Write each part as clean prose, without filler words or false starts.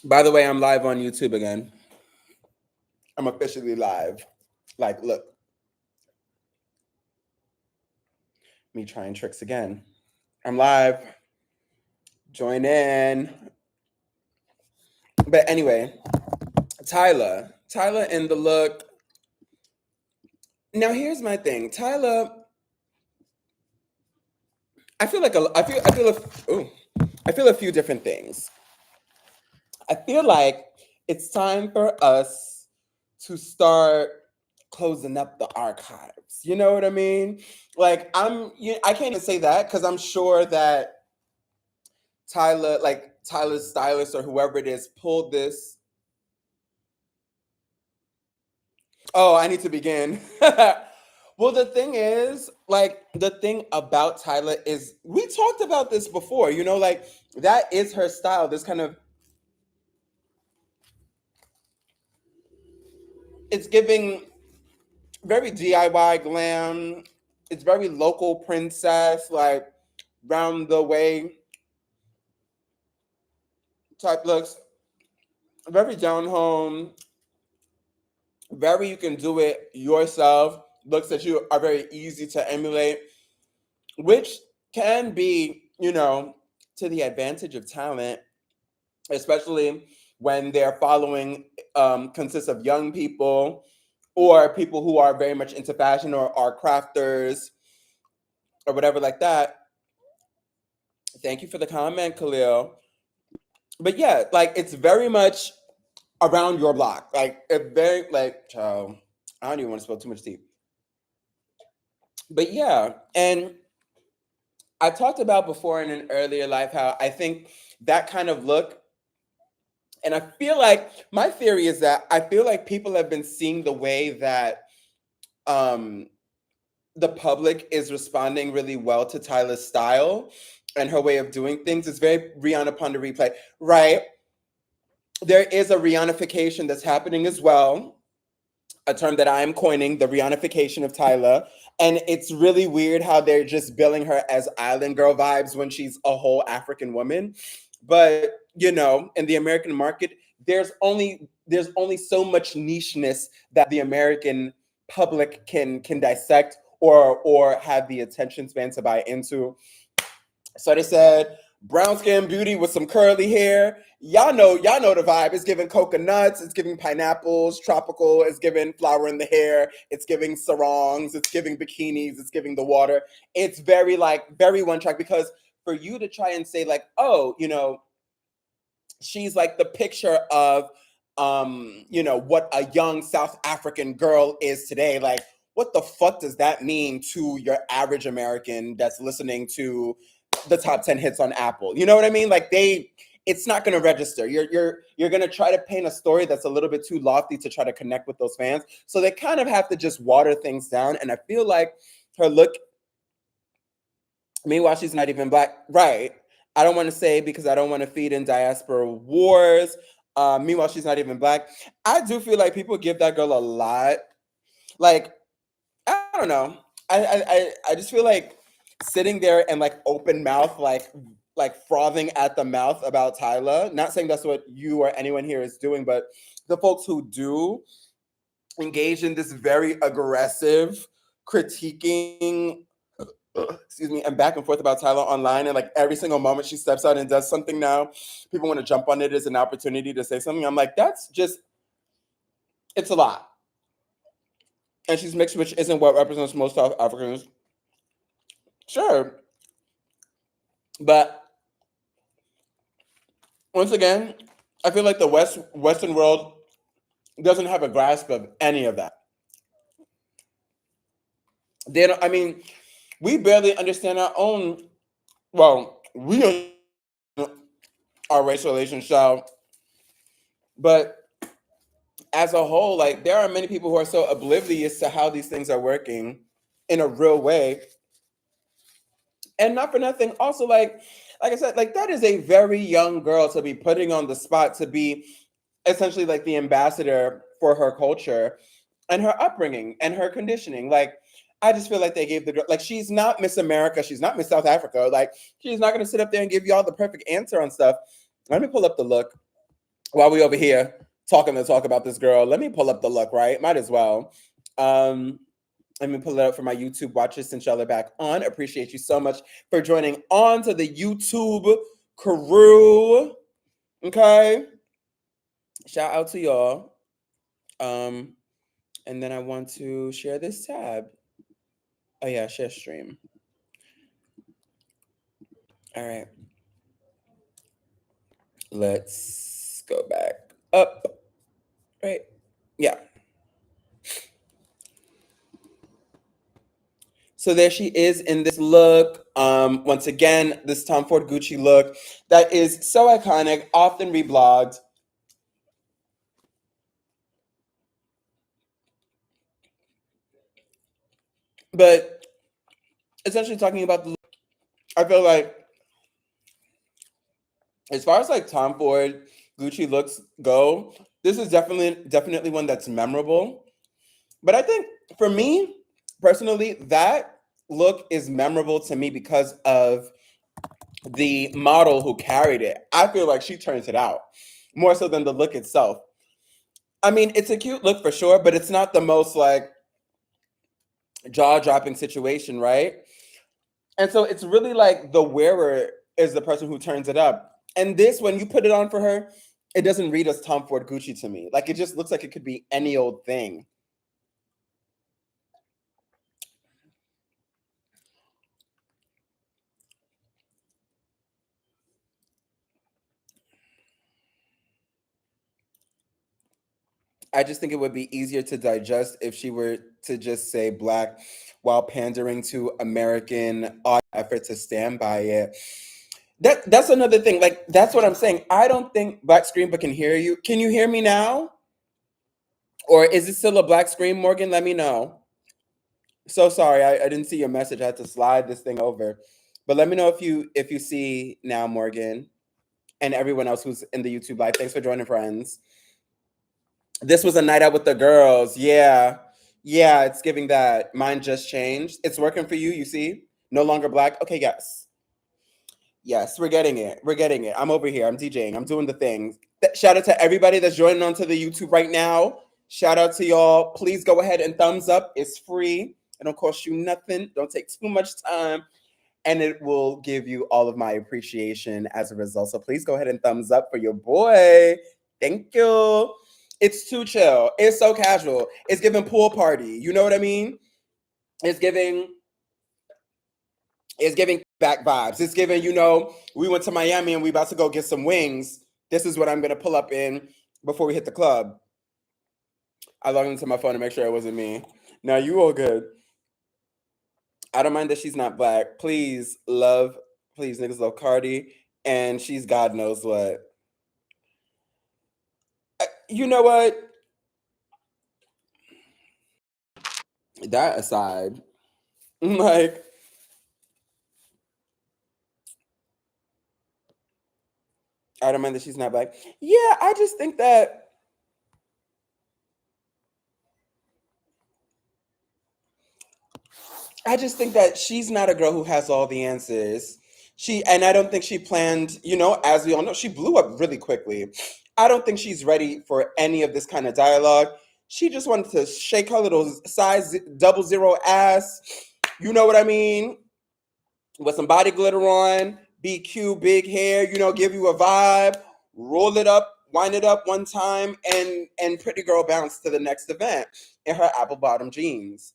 By the way, I'm live on YouTube again. I'm officially live. Like, look, me trying tricks again. I'm live. Join in. But anyway, Tyler in the look. Now here's my thing. Tyler, I feel like I feel a few different things. I feel like it's time for us to start closing up the archives. You know what I mean? Like I can't even say that because I'm sure that Tyler's stylist or whoever it is pulled this. Oh, I need to begin. Well, the thing is, like, the thing about Tyler is we talked about this before, like that is her style. This kind of it's giving very DIY glam. It's very local princess, like round the way type looks. Very down home, very you can do it yourself. Looks that you are very easy to emulate, which can be, to the advantage of talent, especially when their following consists of young people or people who are very much into fashion or are crafters or whatever like that. Thank you for the comment, Khalil. But yeah, like it's very much around your block. Like it very like child. I don't even want to spill too much tea. But yeah, and I talked about before in an earlier life how I think that kind of look, and I feel like my theory is that I feel like people have been seeing the way that um, the public is responding really well to Tyler's style and her way of doing things. It's very Rihanna upon the replay, right? There is a Rihannification that's happening as well, a term that I am coining, the Rihannification of Tyler. And it's really weird how they're just billing her as island girl vibes when she's a whole African woman. But, in the American market, there's only so much nicheness that the American public can dissect or have the attention span to buy into. So they said brown skin beauty with some curly hair. Y'all know the vibe. It's giving coconuts, it's giving pineapples, tropical, it's giving flower in the hair, it's giving sarongs, it's giving bikinis, it's giving the water. It's very one track because for you to try and say like, oh, she's like the picture of what a young South African girl is today. Like, what the fuck does that mean to your average American that's listening to the top 10 hits on Apple? You know what I mean? Like it's not going to register. You're going to try to paint a story that's a little bit too lofty to try to connect with those fans. So they kind of have to just water things down. And I feel like her look, meanwhile, she's not even black. Right. I don't want to say because I don't want to feed in diaspora wars. Meanwhile, she's not even black. I do feel like people give that girl a lot. Like, I don't know. I just feel like sitting there and like open mouth, like frothing at the mouth about Tyler. Not saying that's what you or anyone here is doing, but the folks who do engage in this very aggressive critiquing, excuse me, and back and forth about Tyler online, and like every single moment she steps out and does something now, people want to jump on it as an opportunity to say something. I'm like, that's just, it's a lot. And she's mixed, which isn't what represents most South Africans. Sure. But once again, I feel like the Western world doesn't have a grasp of any of that. They don't, I mean, we barely understand our own, well, we don't our race relations, so, but as a whole, like there are many people who are so oblivious to how these things are working in a real way. And not for nothing, also like I said, like that is a very young girl to be putting on the spot to be essentially like the ambassador for her culture and her upbringing and her conditioning. Like I just feel like they gave the girl, like she's not Miss America, she's not Miss South Africa. Like she's not going to sit up there and give you all the perfect answer on stuff. Let me pull up the look. while we over here talking the talk about this girl, let me pull up the look, right? Might as well. Um, Let me pull it up for my YouTube watchers since y'all are back on. Appreciate you so much for joining on to the YouTube crew. Okay. Shout out to y'all. Um, and then I want to share this tab. Oh yeah, share stream. All right. Let's go back up. Right. Yeah. So there she is in this look. Once again, this Tom Ford Gucci look that is so iconic, often reblogged. But essentially talking about the look, I feel like as far as like Tom Ford Gucci looks go, this is definitely one that's memorable. But I think for me personally, that look is memorable to me because of the model who carried it. I feel like she turns it out more so than the look itself. I mean, it's a cute look for sure, but it's not the most like jaw-dropping situation, right? And so it's really like the wearer is the person who turns it up. And this, when you put it on for her, it doesn't read as Tom Ford Gucci to me. Like it just looks like it could be any old thing. I just think it would be easier to digest if she were to just say black while pandering to American effort to stand by it. That's another thing. Like that's what I'm saying. I don't think black screen but can hear you. Can you hear me now? Or is it still a black screen, Morgan? Let me know. So sorry, I didn't see your message. I had to slide this thing over. But let me know if you see now, Morgan, and everyone else who's in the YouTube live. Thanks for joining, friends. This was a night out with the girls. Yeah. Yeah, it's giving that. Mine just changed. It's working for you, you see? No longer black. Okay, yes. Yes, we're getting it. We're getting it. I'm over here. I'm DJing. I'm doing the things. Shout out to everybody that's joining onto the YouTube right now. Shout out to y'all. Please go ahead and thumbs up. It's free. It don't cost you nothing. Don't take too much time. And it will give you all of my appreciation as a result. So please go ahead and thumbs up for your boy. Thank you. It's too chill. It's so casual. It's giving pool party. You know what I mean? It's giving back vibes. It's giving, we went to Miami and we about to go get some wings. This is what I'm gonna pull up in before we hit the club. I logged into my phone to make sure it wasn't me. Now you all good. I don't mind that she's not black. Please, niggas love Cardi. And she's God knows what. You know what? That aside, like, I don't mind that she's not black. Yeah, I just think that she's not a girl who has all the answers. And I don't think she planned, as we all know, she blew up really quickly. I don't think she's ready for any of this kind of dialogue. She just wanted to shake her little size 00 ass. You know what I mean? With some body glitter on, be cute, big hair, give you a vibe, roll it up, wind it up one time, and pretty girl bounce to the next event in her apple bottom jeans.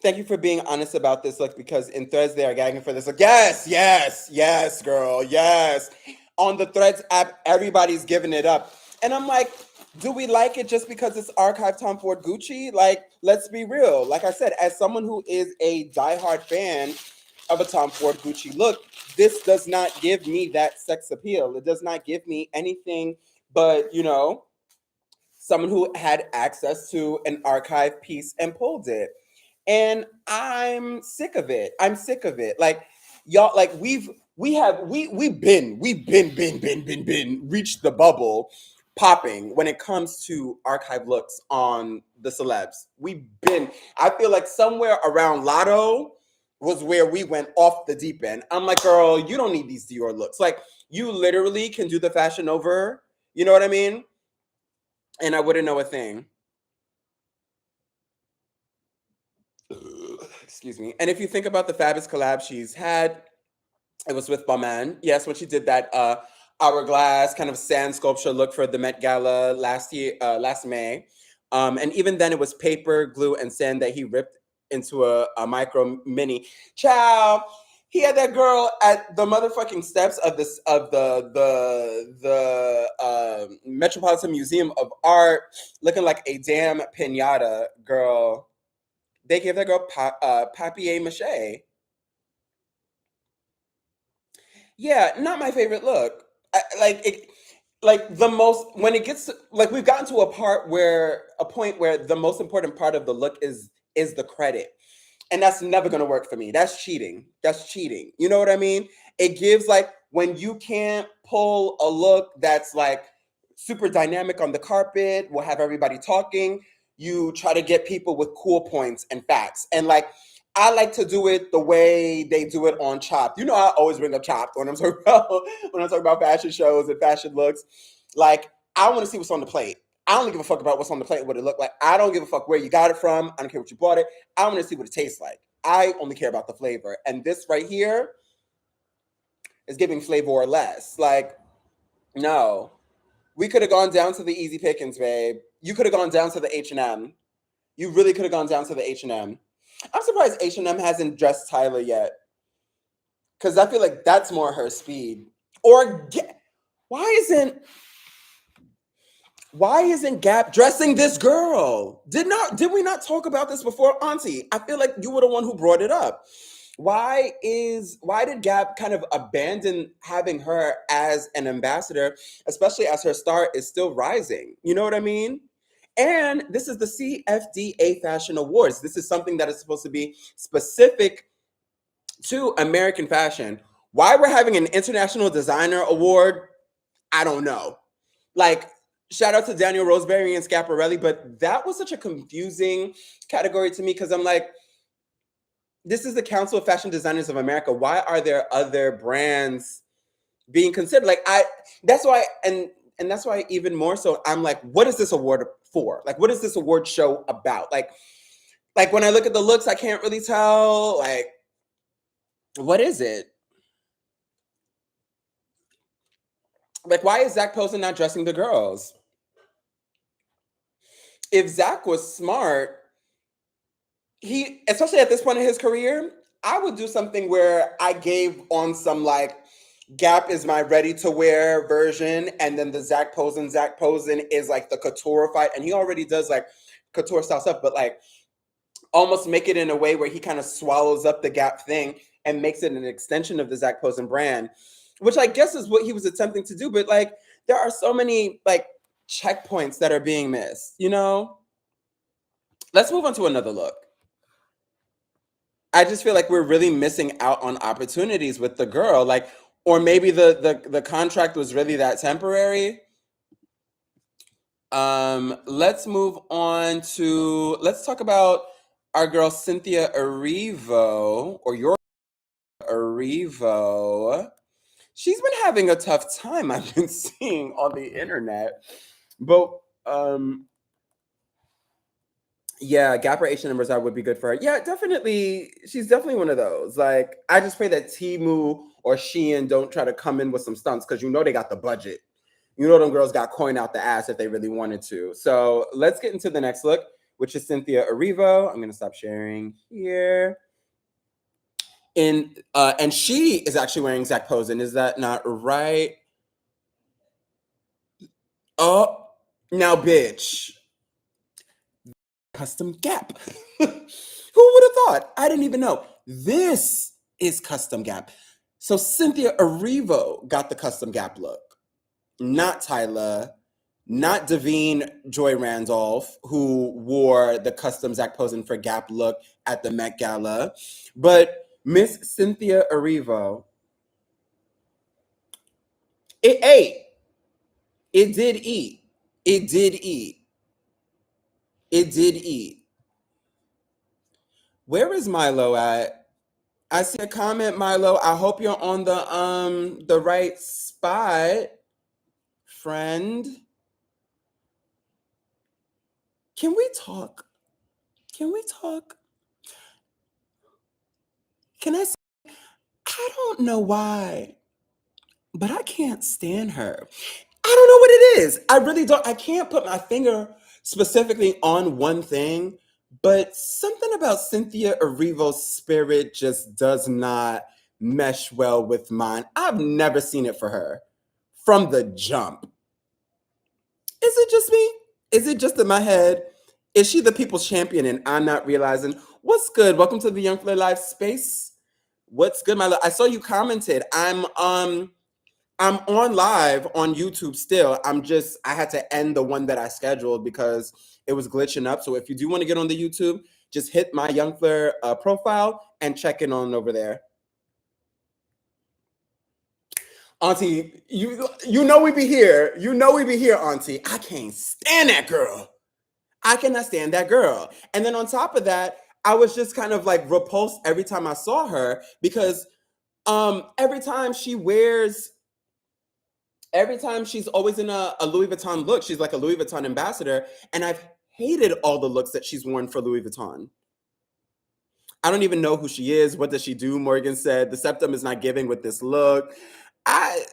Thank you for being honest about this look because in threads they are gagging for this look. Yes, yes, yes, girl, yes. On the Threads app, everybody's giving it up. And I'm like, do we like it just because it's archive Tom Ford Gucci? Like, let's be real. Like I said, as someone who is a diehard fan of a Tom Ford Gucci look, this does not give me that sex appeal. It does not give me anything but, someone who had access to an archive piece and pulled it. And I'm sick of it. I'm sick of it. Like y'all, like we've been reached the bubble popping when it comes to archive looks on the celebs. We've been, I feel like somewhere around Lotto, was where we went off the deep end. I'm like, girl, you don't need these Dior looks. Like, you literally can do the fashion over. You know what I mean? And I wouldn't know a thing. Excuse me. And if you think about the fabulous collab she's had, it was with Balmain. Yes, when she did that hourglass kind of sand sculpture look for the Met Gala last May. And even then, it was paper, glue, and sand that he ripped into a micro mini. Ciao. He had that girl at the motherfucking steps of this of the Metropolitan Museum of Art, looking like a damn pinata. Girl, they gave that girl papier mache. Yeah, not my favorite look. Like it, like the most when it gets like we've gotten to a point where the most important part of the look is the credit, and that's never going to work for me. That's cheating. That's cheating. You know what I mean? It gives like when you can't pull a look that's like super dynamic on the carpet, will have everybody talking. You try to get people with cool points and facts, and like I like to do it the way they do it on Chopped. You know, I always bring up Chopped when I'm talking about fashion shows and fashion looks. Like, I want to see what's on the plate. I don't give a fuck about what's on the plate and what it looked like. I don't give a fuck where you got it from. I don't care what you bought it. I want to see what it tastes like. I only care about the flavor. And this right here is giving flavor or less. Like, no. We could have gone down to the Easy Pickings, babe. You could have gone down to the H&M. You really could have gone down to the H&M. I'm surprised H&M hasn't dressed Tyler yet, because I feel like that's more her speed. Or why isn't why isn't Gap dressing this girl? Did we not talk about this before, Auntie? I feel like you were the one who brought it up. Why did Gap kind of abandon having her as an ambassador, especially as her star is still rising? You know what I mean? And this is the CFDA Fashion Awards. This is something that is supposed to be specific to American fashion. Why we're having an international designer award, I don't know. Like, shout out to Daniel Roseberry and Schiaparelli, but that was such a confusing category to me because I'm like, this is the Council of Fashion Designers of America. Why are there other brands being considered? Like, that's why, and that's why even more so, I'm like, what is this award for? Like, what is this award show about? Like when I look at the looks, I can't really tell. Like, what is it? Like, why is Zach Posen not dressing the girls? If Zach was smart, especially at this point in his career, I would do something where I gave on some like Gap is my ready to wear version, and then the Zach Posen is like the coutureified, and he already does like couture style stuff, but like almost make it in a way where he kind of swallows up the Gap thing and makes it an extension of the Zach Posen brand, which I guess is what he was attempting to do. But like, there are so many like checkpoints that are being missed, you know? Let's move on to another look. I just feel like we're really missing out on opportunities with the girl. Like, or maybe the contract was really that temporary. Let's talk about our girl Cynthia Erivo, or your Erivo. She's been having a tough time, I've been seeing on the internet. But yeah, Gap or H&M Bazaar would be good for her. Yeah, definitely. She's definitely one of those. Like, I just pray that Temu or Shein don't try to come in with some stunts, because you know they got the budget. You know them girls got coin out the ass if they really wanted to. So let's get into the next look, which is Cynthia Erivo. I'm gonna stop sharing here. And she is actually wearing Zach Posen. Is that not right? Oh, now bitch. Custom Gap. Who would have thought? I didn't even know. This is Custom Gap. So Cynthia Erivo got the Custom Gap look, not Tyla, not Davine Joy Randolph, who wore the custom Zach Posen for Gap look at the Met Gala, but Miss Cynthia Erivo. It ate. It did eat. It did eat. It did eat. Where is Milo at? I see a comment, Milo. I hope you're on the right spot, friend. Can we talk? Can we talk? Can I say, I don't know why, but I can't stand her. I don't know what it is. I really don't. I can't put my finger specifically on one thing, but something about Cynthia Erivo's spirit just does not mesh well with mine. I've never seen it for her from the jump. Is it just me? Is it just in my head? Is she the people's champion and I'm not realizing? What's good? Welcome to the Yungfleur Live space. What's good, my love? I saw you commented. I'm on live on YouTube still. I had to end the one that I scheduled because it was glitching up. So if you do want to get on the YouTube, just hit my Yungfleur profile and check in on over there. Auntie, you know we be here. You know we be here, Auntie. I can't stand that girl. I cannot stand that girl. And then on top of that, I was just kind of like repulsed every time I saw her because every time she wears every time she's always in a Louis Vuitton look. She's like a Louis Vuitton ambassador. And I've hated all the looks that she's worn for Louis Vuitton. I don't even know who she is. What does she do? Morgan said the septum is not giving with this look. I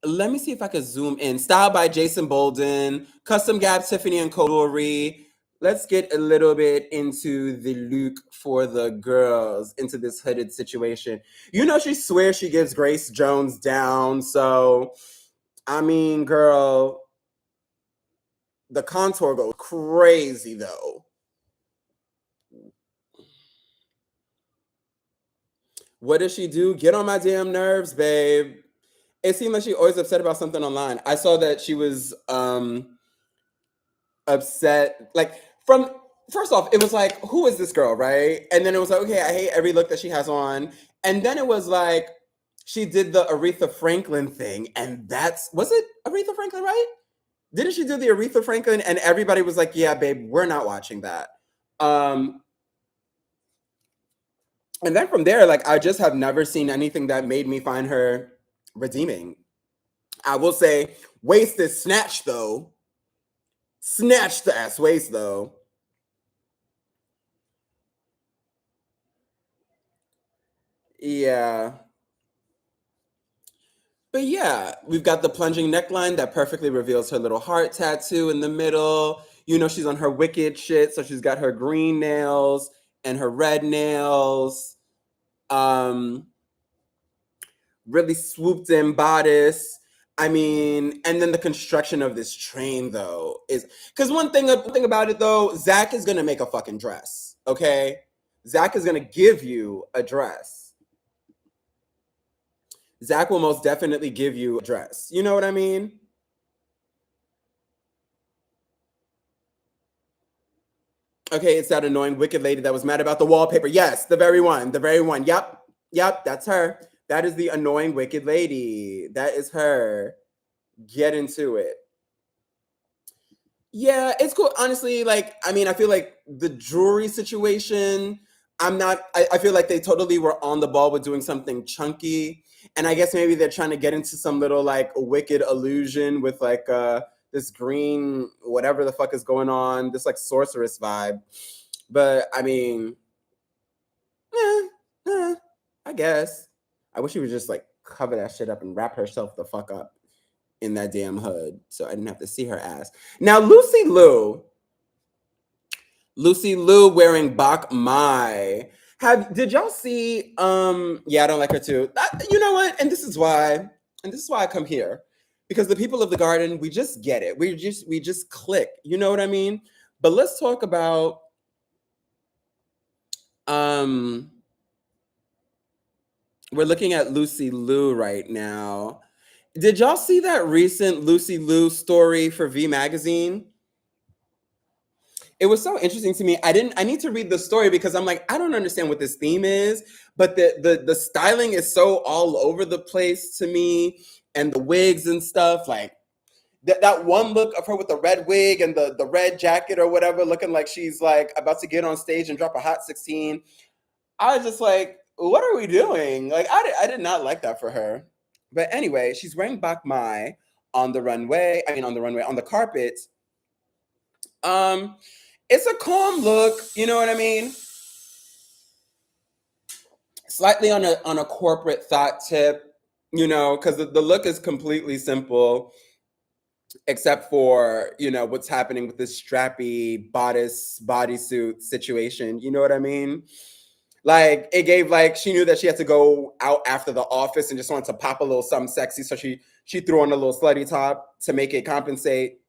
Let me see if I could zoom in. Style by Jason Bolden, custom gap Tiffany and Kodori. Let's get a little bit into the look for the girls, into this hooded situation. You know, she swears she gives Grace Jones down. So, I mean, girl, the contour goes crazy though. What does she do? Get on my damn nerves, babe. It seemed like she always upset about something online. I saw that she was upset. Like from first off, it was like, who is this girl, right? And then it was like, okay, I hate every look that she has on. And then it was like she did the Aretha Franklin thing, and that's was it Aretha Franklin, right? Didn't she do the Aretha Franklin? And everybody was like, yeah, babe, we're not watching that. Um, and then from there, like I just have never seen anything that made me find her redeeming. I will say, waist is snatched though. Snatched the ass waist though. Yeah. But yeah, we've got the plunging neckline that perfectly reveals her little heart tattoo in the middle. You know, she's on her wicked shit. So she's got her green nails and her red nails. Um, really swooped in bodice. I mean, and then the construction of this train though is because one thing about it though, Zach is gonna make a fucking dress. Okay. Zach is gonna give you a dress. Zach will most definitely give you a dress. You know what I mean? Okay, it's that annoying wicked lady that was mad about the wallpaper. Yes, the very one. The very one. Yep. Yep, that's her. That is the annoying wicked lady. That is her. Get into it. Yeah, it's cool. Honestly, like, I mean, I feel like the jewelry situation, I feel like they totally were on the ball with doing something chunky. And I guess maybe they're trying to get into some little like wicked illusion with like this green, whatever the fuck is going on, this like sorceress vibe. But I mean, eh, I guess. I wish she would just like cover that shit up and wrap herself the fuck up in that damn hood so I didn't have to see her ass. Now, Lucy Liu wearing Bach Mai. Did y'all see yeah, I don't like her too. You know what? And this is why I come here. Because the people of the garden, we just get it. We just click. You know what I mean? But let's talk about um we're looking at Lucy Liu right now. Did y'all see that recent Lucy Liu story for V Magazine? It was so interesting to me. I need to read the story because I'm like, I don't understand what this theme is, but the styling is so all over the place to me and the wigs and stuff. Like that one look of her with the red wig and the red jacket or whatever, looking like she's like about to get on stage and drop a hot 16. I was just like, what are we doing? Like, I did not like that for her. But anyway, she's wearing Bak Mai on the runway. I mean, on the runway, on the carpet. Um, it's a calm look, you know what I mean? Slightly on a corporate thought tip, you know, because the look is completely simple, except for, you know, what's happening with this strappy bodice bodysuit situation. You know what I mean? Like it gave like she knew that she had to go out after the office and just wanted to pop a little something sexy, so she threw on a little slutty top to make it compensate.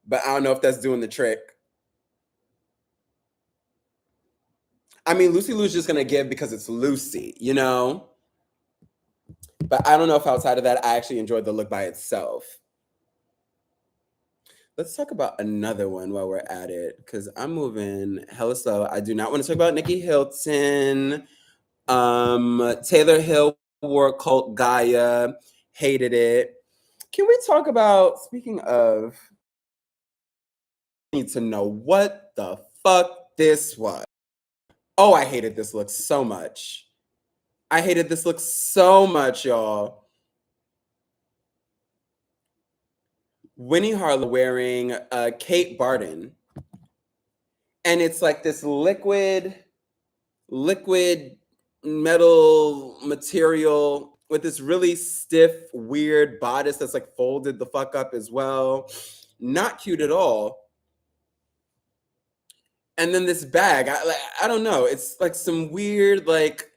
But I don't know if that's doing the trick. I mean, Lucy Lou's just gonna give because it's Lucy, you know. But I don't know if outside of that, I actually enjoyed the look by itself. Let's talk about another one while we're at it, because I'm moving hella slow. I do not want to talk about Nikki Hilton. Taylor Hill wore Cult Gaia, hated it. Can we talk about, speaking of, I need to know what the fuck this was. Oh, I hated this look so much. I hated this look so much, y'all. Winnie Harlow wearing Kate Barton. And it's like this liquid metal material with this really stiff, weird bodice that's like folded the fuck up as well. Not cute at all. And then this bag, I don't know. It's like some weird, like,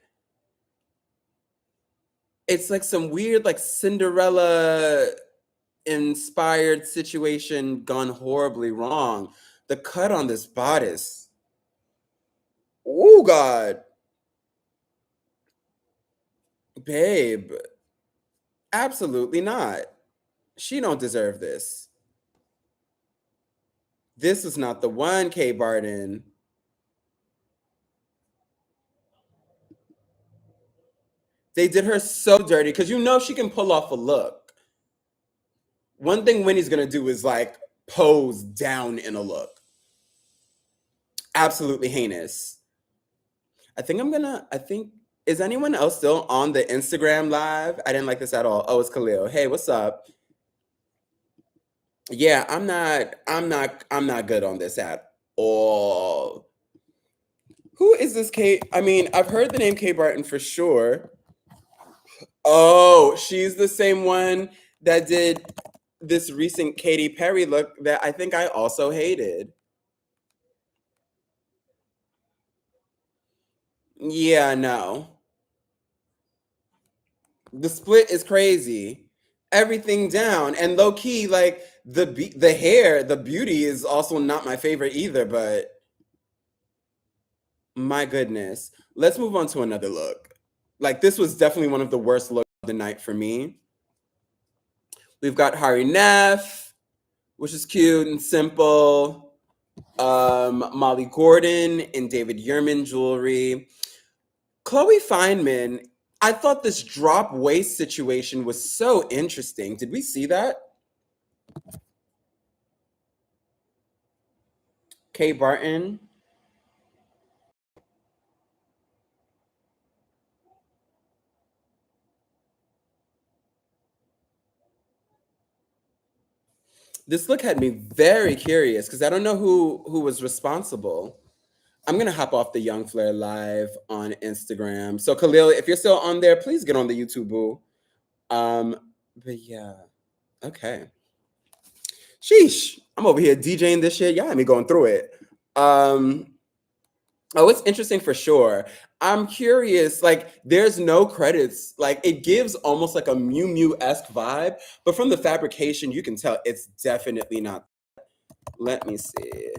it's like some weird, like Cinderella inspired situation gone horribly wrong. The cut on this bodice. Oh, God. Babe, absolutely not. She don't deserve this. This is not the one, Kay Barton. They did her so dirty because you know she can pull off a look. One thing Winnie's gonna do is like pose down in a look. Absolutely heinous. I think, is anyone else still on the Instagram live? I didn't like this at all. Oh, it's Khalil. Hey, what's up? Yeah, I'm not good on this at all. Who is this Kate? I mean, I've heard the name Kate Barton for sure. Oh, she's the same one that did this recent Katy Perry look that I think I also hated. Yeah, no. The split is crazy. Everything down and low key, like the hair, the beauty is also not my favorite either. But my goodness, let's move on to another look. Like this was definitely one of the worst looks of the night for me. We've got Hari Neff, which is cute and simple. Molly Gordon and David Yurman jewelry. Chloe Fineman, I thought this drop waist situation was so interesting. Did we see that? Kay Barton. This look had me very curious because I don't know who was responsible. I'm gonna hop off the Yungfleur live on Instagram. So Khalil, if you're still on there, please get on the YouTube boo. Um, but yeah, okay. Sheesh, I'm over here DJing this shit. Y'all had me going through it. Um, oh, it's interesting for sure. I'm curious, like, there's no credits. Like, it gives almost like a Mew Mew esque vibe, but from the fabrication, you can tell it's definitely not. Let me see.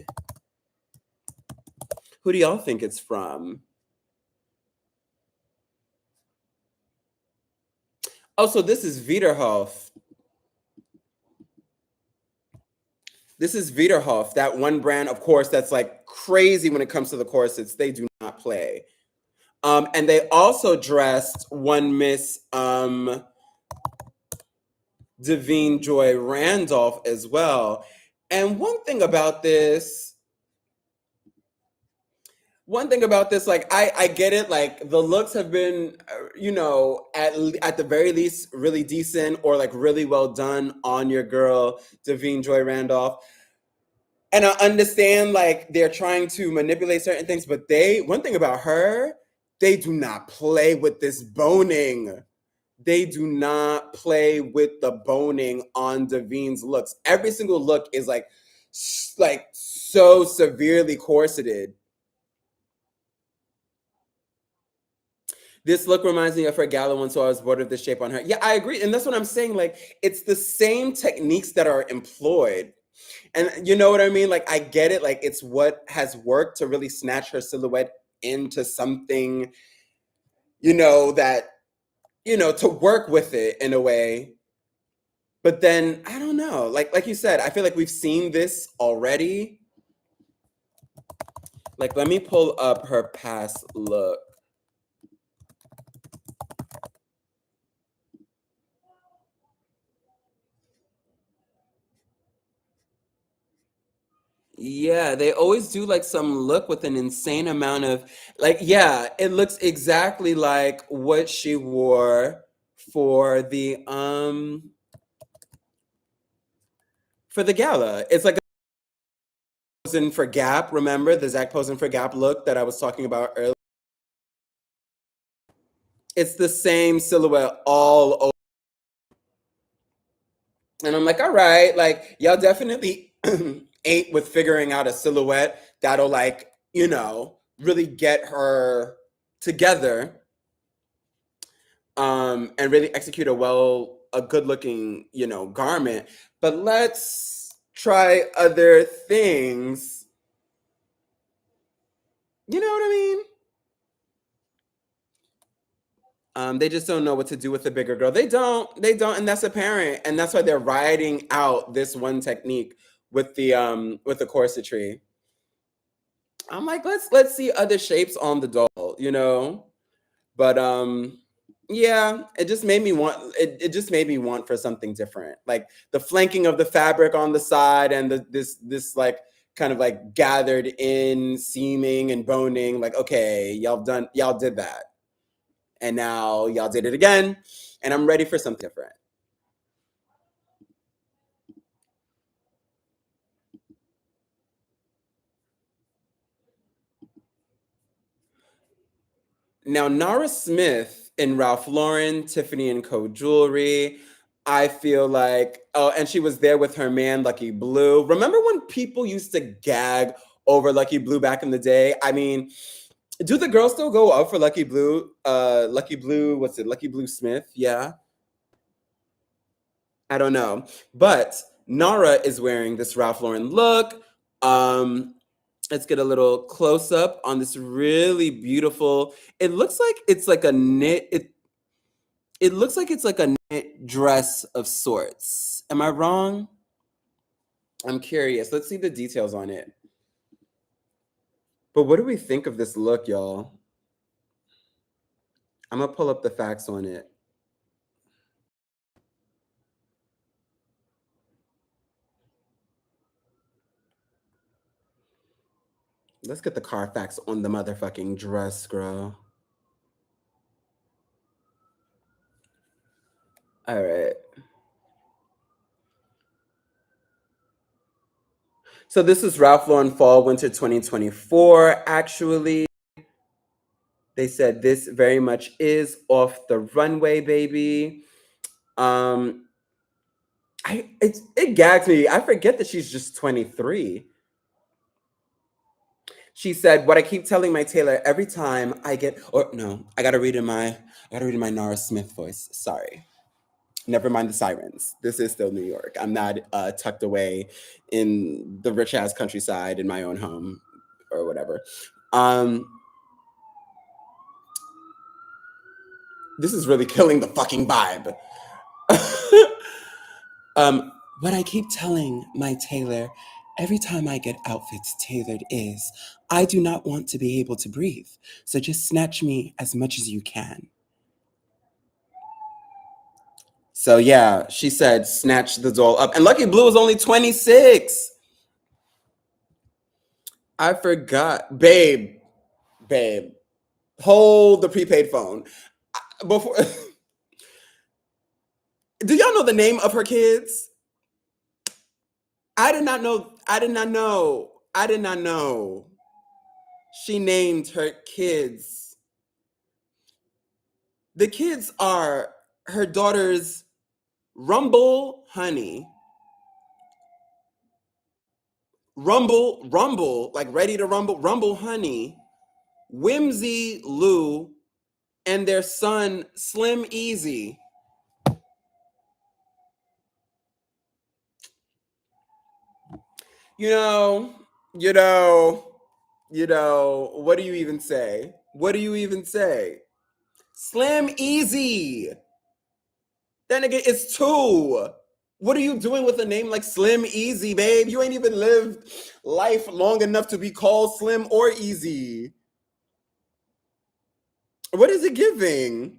Who do y'all think it's from? Oh, so this is Viterhof. This is Viterhof, that one brand, of course, that's like crazy when it comes to the corsets. They do not play. And they also dressed one Miss Davine Joy Randolph as well. And one thing about this, one thing about this, like I get it. Like the looks have been, at the very least, really decent or like really well done on your girl, Davine Joy Randolph. And I understand like they're trying to manipulate certain things, but one thing about her, they do not play with this boning. They do not play with the boning on Davine's looks. Every single look is like so severely corseted. This look reminds me of her gala one, so I was bored of the shape on her. Yeah, I agree. And that's what I'm saying. Like, it's the same techniques that are employed. And you know what I mean? Like, I get it. Like, it's what has worked to really snatch her silhouette into something, that, to work with it in a way. But then, I don't know. Like you said, I feel like we've seen this already. Like, let me pull up her past look. Yeah, they always do like some look with an insane amount of like, yeah, it looks exactly like what she wore for the gala. It's like posing for Gap, remember the Zach posing for Gap look that I was talking about earlier? It's the same silhouette all over. And I'm like, all right, like y'all definitely ate with figuring out a silhouette that'll like, really get her together, and really execute a good looking, garment. But let's try other things. You know what I mean? They just don't know what to do with the bigger girl. They don't, and that's apparent. And that's why they're riding out this one technique with the corsetry. I'm like, let's see other shapes on the doll. But yeah, it just made me want for something different. Like the flanking of the fabric on the side and this like kind of like gathered in seaming and boning. Like, okay, y'all did that. And now y'all did it again. And I'm ready for something different. Now, Nara Smith in Ralph Lauren, Tiffany and Co. jewelry. I feel like, oh, and she was there with her man, Lucky Blue. Remember when people used to gag over Lucky Blue back in the day? I mean, do the girls still go up for Lucky Blue? Lucky Blue, what's it? Lucky Blue Smith? Yeah. I don't know. But Nara is wearing this Ralph Lauren look. Um, let's get a little close up on this really beautiful. It looks like it's like a knit. It looks like it's like a knit dress of sorts. Am I wrong? I'm curious. Let's see the details on it. But what do we think of this look, y'all? I'm gonna pull up the facts on it. Let's get the Carfax on the motherfucking dress, girl. All right. So this is Ralph Lauren Fall Winter 2024. Actually, they said this very much is off the runway, baby. Um, it gags me. I forget that she's just 23. She said, "What I keep telling my tailor every time I get, or no, I gotta read in my Nara Smith voice. Sorry, never mind the sirens. This is still New York. I'm not tucked away in the rich ass countryside in my own home or whatever. Um, this is really killing the fucking vibe." What I keep telling my tailor every time I get outfits tailored is, I do not want to be able to breathe. So just snatch me as much as you can. So yeah, she said, snatch the doll up. And Lucky Blue is only 26. I forgot. Babe, babe, hold the prepaid phone. Before, do y'all know the name of her kids? I did not know. I did not know. I did not know. She named her kids. The kids are her daughter's Rumble Honey, Rumble, like ready to rumble, Rumble Honey, Whimsy Lou, and their son Slim Easy. You know, you know, what do you even say? What do you even say? Slim Easy. That nigga is two. What are you doing with a name like Slim Easy, babe? You ain't even lived life long enough to be called Slim or Easy. What is it giving?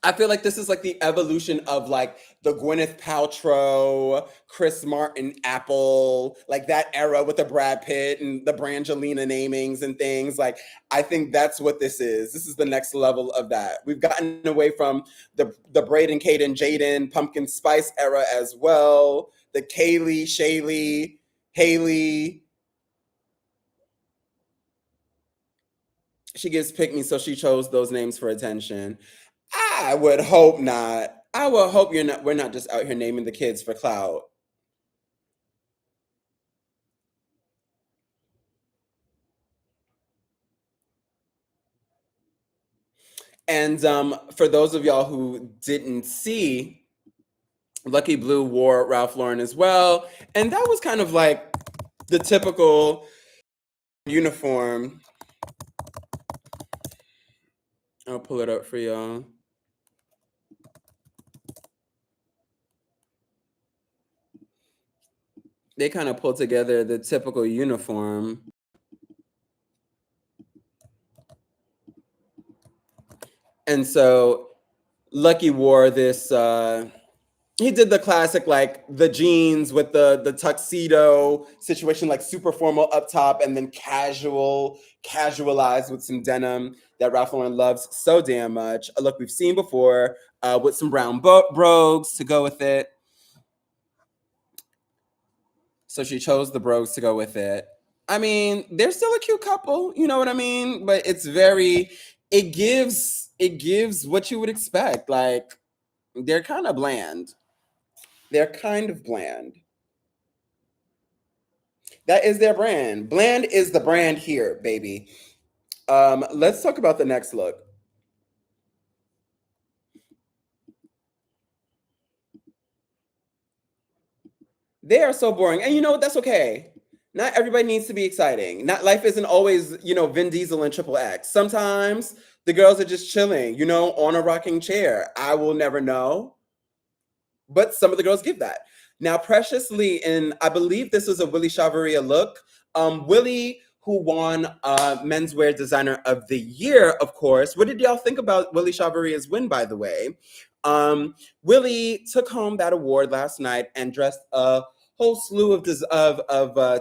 I feel like this is like the evolution of like the Gwyneth Paltrow, Chris Martin, Apple, like that era with the Brad Pitt and the Brangelina namings and things. Like, I think that's what this is. This is the next level of that. We've gotten away from the Braden, Caden, Jaden, Pumpkin Spice era as well. The Kaylee, Shaylee, Haley. She gets pick me, so she chose those names for attention. I would hope not. I would hope you're not. We're not just out here naming the kids for clout. And for those of y'all who didn't see, Lucky Blue wore Ralph Lauren as well, and that was kind of like the typical uniform. I'll pull it up for y'all. They kind of pulled together the typical uniform. And so Lucky wore this he did the classic like the jeans with the tuxedo situation, like super formal up top and then casualized with some denim that Ralph Lauren loves so damn much. A look we've seen before, with some brown brogues to go with it. So she chose the brogues to go with it. I mean, they're still a cute couple, you know what I mean? But it's very, it gives what you would expect. Like, they're kind of bland. They're kind of bland. That is their brand. Bland is the brand here, baby. Let's talk about the next look. They are so boring. And you know what? That's okay. Not everybody needs to be exciting. Not life isn't always, Vin Diesel and Triple X. Sometimes the girls are just chilling, on a rocking chair. I will never know. But some of the girls give that. Now, Precious Lee, and I believe this was a Willie Chavaria look. Willie, who won Menswear Designer of the Year, of course. What did y'all think about Willie Chavaria's win, by the way? Willie took home that award last night and dressed a whole slew of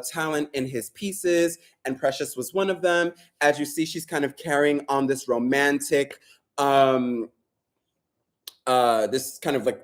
talent in his pieces, and Precious was one of them. As you see, she's kind of carrying on this romantic, this kind of like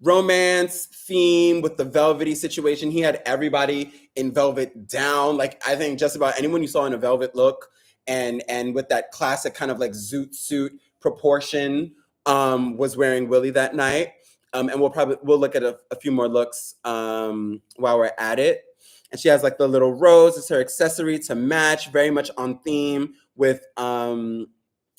romance theme with the velvety situation. He had everybody in velvet down. Like, I think just about anyone you saw in a velvet look and with that classic kind of like zoot suit proportion was wearing Willie that night. And we'll look at a few more looks while we're at it. And she has like the little rose as her accessory to match, very much on theme with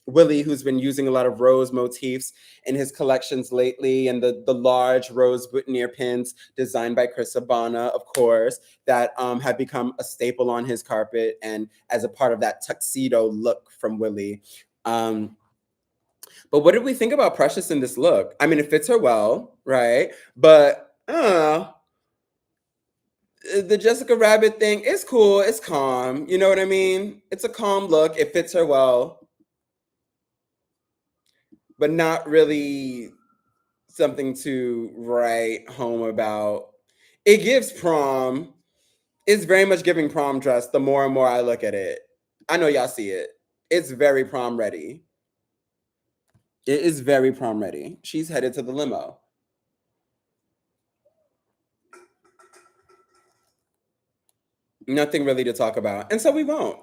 Willie, who's been using a lot of rose motifs in his collections lately, and the large rose boutonniere pins designed by Chris Abana, of course, that have become a staple on his carpet and as a part of that tuxedo look from Willie. But what did we think about Precious in this look? I mean, it fits her well, right? But the Jessica Rabbit thing is cool. It's calm. You know what I mean? It's a calm look. It fits her well, but not really something to write home about. It gives prom. It's very much giving prom dress the more and more I look at it. I know y'all see it. It's very prom ready. It is very prom ready. She's headed to the limo. Nothing really to talk about. And so we won't.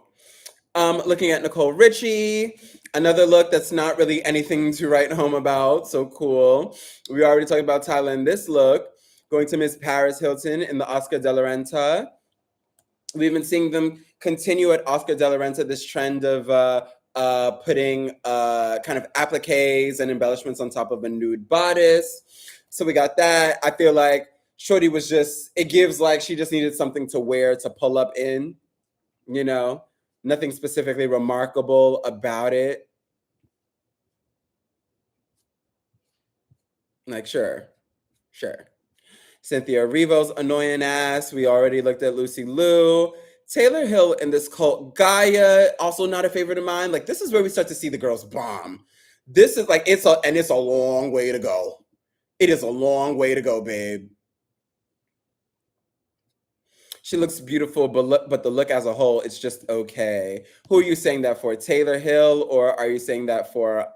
Looking at Nicole Richie, another look that's not really anything to write home about. So cool. We already talked about Tyler in this look. Going to Miss Paris Hilton in the Oscar de la Renta. We've been seeing them continue at Oscar de la Renta this trend of putting kind of appliques and embellishments on top of a nude bodice. So we got that. I feel like Shorty was just, it gives like she just needed something to wear to pull up in, you know, nothing specifically remarkable about it. Like, sure, sure. Cynthia Erivo's annoying ass. We already looked at Lucy Liu. Taylor Hill in this cult. Gaia, also not a favorite of mine. Like, this is where we start to see the girls bomb. This is like, it's a long way to go. It is a long way to go, babe. She looks beautiful, but the look as a whole, it's just okay. Who are you saying that for? Taylor Hill, or are you saying that for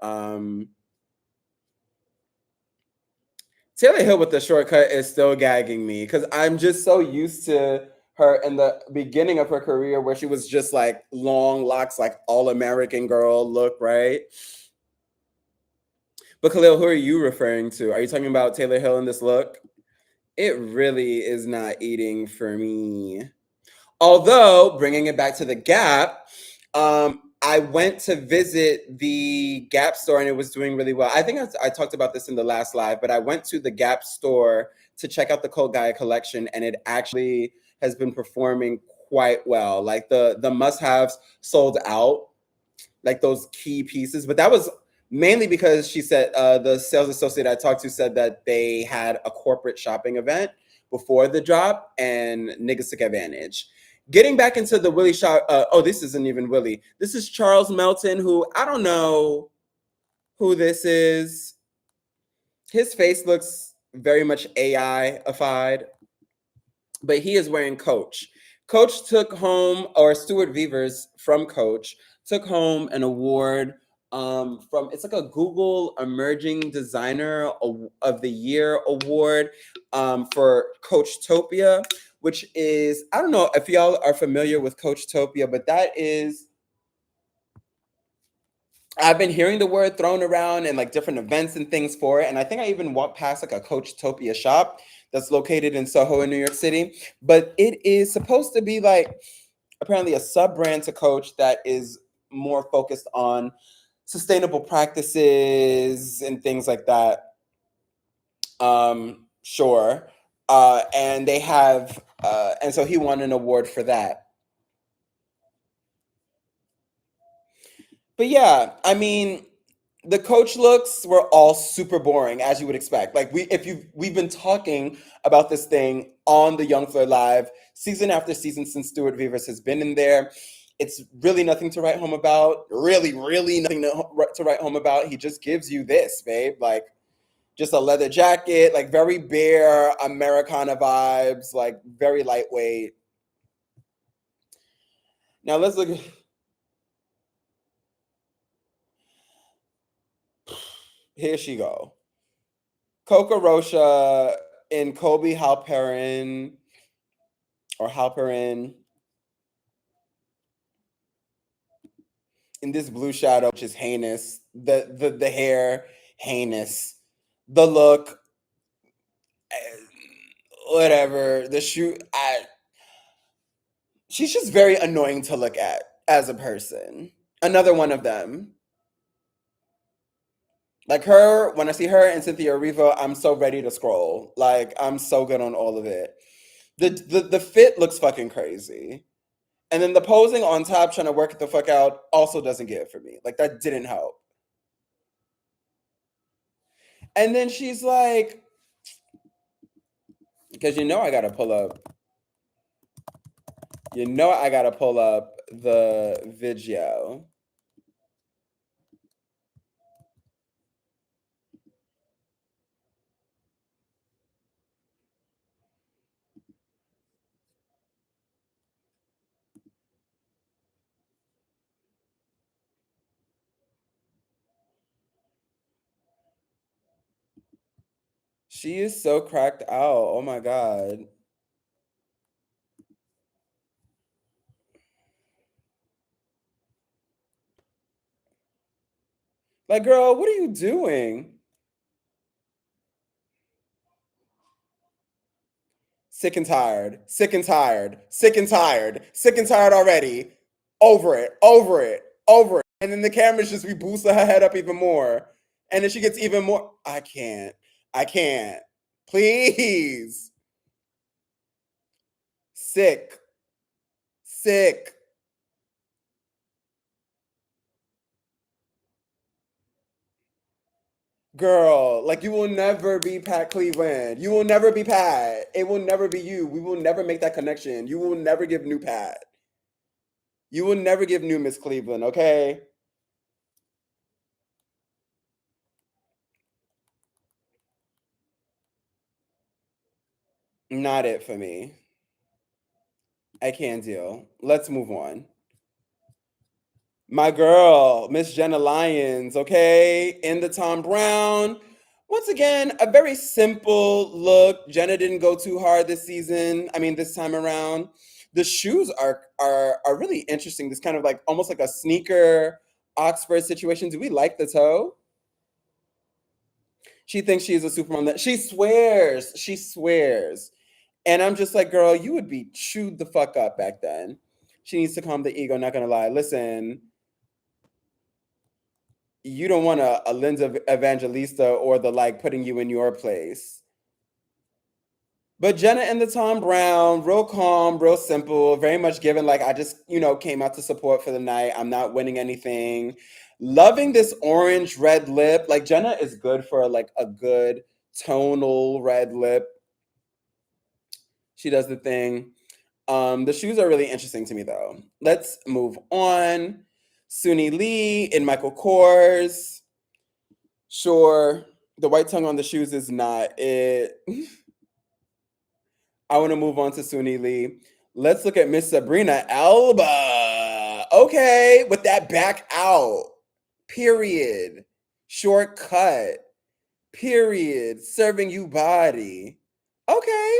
Taylor Hill with the shortcut is still gagging me because I'm just so used to her in the beginning of her career where she was just like long locks, like all American girl look, right? But Khalil, who are you referring to? Are you talking about Taylor Hill in this look? It really is not eating for me. Although, bringing it back to the Gap, I went to visit the Gap store and it was doing really well. I think I talked about this in the last live, but I went to the Gap store to check out the Cold Gaia collection, and it actually has been performing quite well. Like the must-haves sold out, like those key pieces. But that was mainly because she said the sales associate I talked to said that they had a corporate shopping event before the drop, and niggas took advantage. Getting back into the Willie shop. This isn't even Willie. This is Charles Melton, who I don't know who this is. His face looks very much AI-ified, but he is wearing Coach. Coach took home, or Stuart Vevers from Coach took home an award from, it's like a Google Emerging Designer of the Year award for Coachtopia, which is, I don't know if y'all are familiar with Coachtopia, but that is, I've been hearing the word thrown around in like different events and things for it. And I think I even walked past like a Coachtopia shop that's located in Soho in New York City. But it is supposed to be like apparently a sub brand to Coach that is more focused on sustainable practices and things like that. Sure. And they have, and so he won an award for that. But yeah, I mean, the Coach looks were all super boring, as you would expect. Like we've been talking about this thing on the Yungfleur Live season after season since Stuart Vivers has been in there. It's really nothing to write home about. Really, really nothing to write home about. He just gives you this, babe. Like just a leather jacket, like very bare Americana vibes, like very lightweight. Now let's look. Here she go. Coca Rocha in Kobe Halperin or Halperin in this blue shadow, which is heinous. The hair, heinous. The look, whatever. The shoe, she's just very annoying to look at as a person. Another one of them. Like her, when I see her and Cynthia Erivo, I'm so ready to scroll. Like I'm so good on all of it. The fit looks fucking crazy. And then the posing on top trying to work it the fuck out also doesn't get it for me. Like that didn't help. And then she's like, because I gotta pull up. I gotta pull up the video. She is so cracked out. Oh my god. Like, girl, what are you doing? Sick and tired. Sick and tired. Sick and tired. Sick and tired already. Over it. Over it. Over it. And then the cameras just be boosting her head up even more. And then she gets even more. I can't. I can't. Please. Sick. Sick. Girl, like you will never be Pat Cleveland. You will never be Pat. It will never be you. We will never make that connection. You will never give new Pat. You will never give new Miss Cleveland, okay? Not it for me. I can't deal. Let's move on. My girl, Miss Jenna Lyons, okay? In the Tom Brown. Once again, a very simple look. Jenna didn't go too hard this season. I mean, this time around. The shoes are really interesting. This kind of like almost like a sneaker Oxford situation. Do we like the toe? She thinks she's a supermodel. She swears. She swears. And I'm just like, girl, you would be chewed the fuck up back then. She needs to calm the ego, not gonna lie. Listen, you don't want a Linda Evangelista or the like putting you in your place. But Jenna and the Tom Brown, real calm, real simple, very much given like I just, came out to support for the night. I'm not winning anything. Loving this orange red lip. Like Jenna is good for like a good tonal red lip. She does the thing. The shoes are really interesting to me though. Let's move on. Suni Lee in Michael Kors. Sure, the white tongue on the shoes is not it. I want to move on to Suni Lee. Let's look at Miss Sabrina Alba. Okay, with that back out. Period. Shortcut. Period. Serving you body. Okay.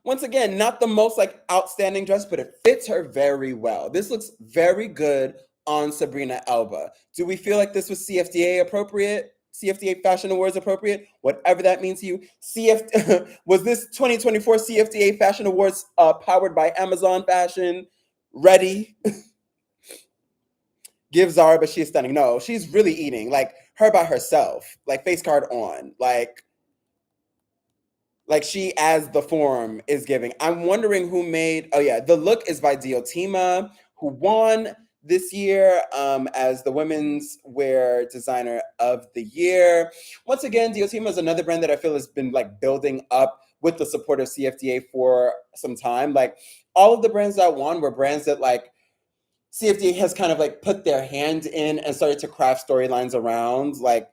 Once again, not the most like outstanding dress, but it fits her very well. This looks very good on Sabrina Alba. Do we feel like this was CFDA appropriate? CFDA Fashion Awards appropriate? Whatever that means to you. Was this 2024 CFDA Fashion Awards powered by Amazon Fashion ready? Give Zara, but she's stunning. No, she's really eating like her by herself, like face card on, like she as the form is giving. I'm wondering who made. Oh yeah, the look is by Diotima, who won this year as the women's wear designer of the year. Once again, Diotima is another brand that I feel has been like building up with the support of CFDA for some time. Like all of the brands that won were brands that like CFDA has kind of like put their hand in and started to craft storylines around. Like,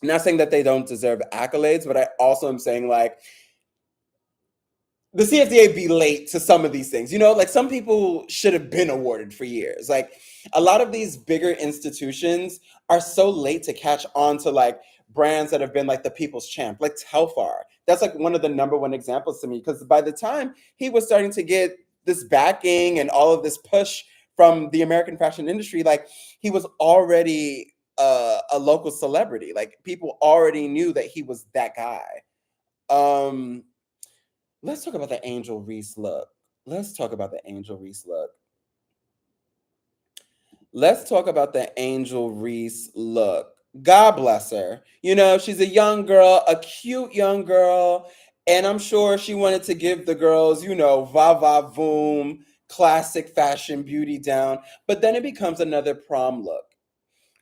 not saying that they don't deserve accolades, but I also am saying like the CFDA be late to some of these things. Like some people should have been awarded for years. Like a lot of these bigger institutions are so late to catch on to like brands that have been like the people's champ, like Telfar. That's like one of the number one examples to me because by the time he was starting to get this backing and all of this push from the American fashion industry, like he was already a local celebrity. Like people already knew that he was that guy. Um, Let's talk about the Angel Reese look. Let's talk about the Angel Reese look. Let's talk about the Angel Reese look. God bless her. She's a young girl, a cute young girl, and I'm sure she wanted to give the girls, va va voom, classic fashion beauty down. But then it becomes another prom look,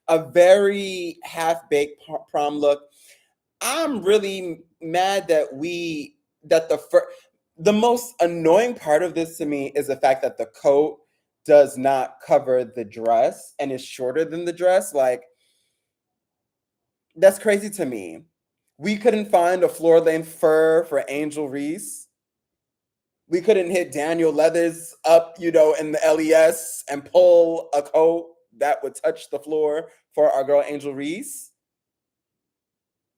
a very half baked prom look. I'm really mad that the most annoying part of this to me is the fact that the coat does not cover the dress and is shorter than the dress. Like that's crazy to me. We couldn't find a floor length fur for Angel Reese. We couldn't hit Daniel Leathers up, in the LES and pull a coat that would touch the floor for our girl Angel Reese.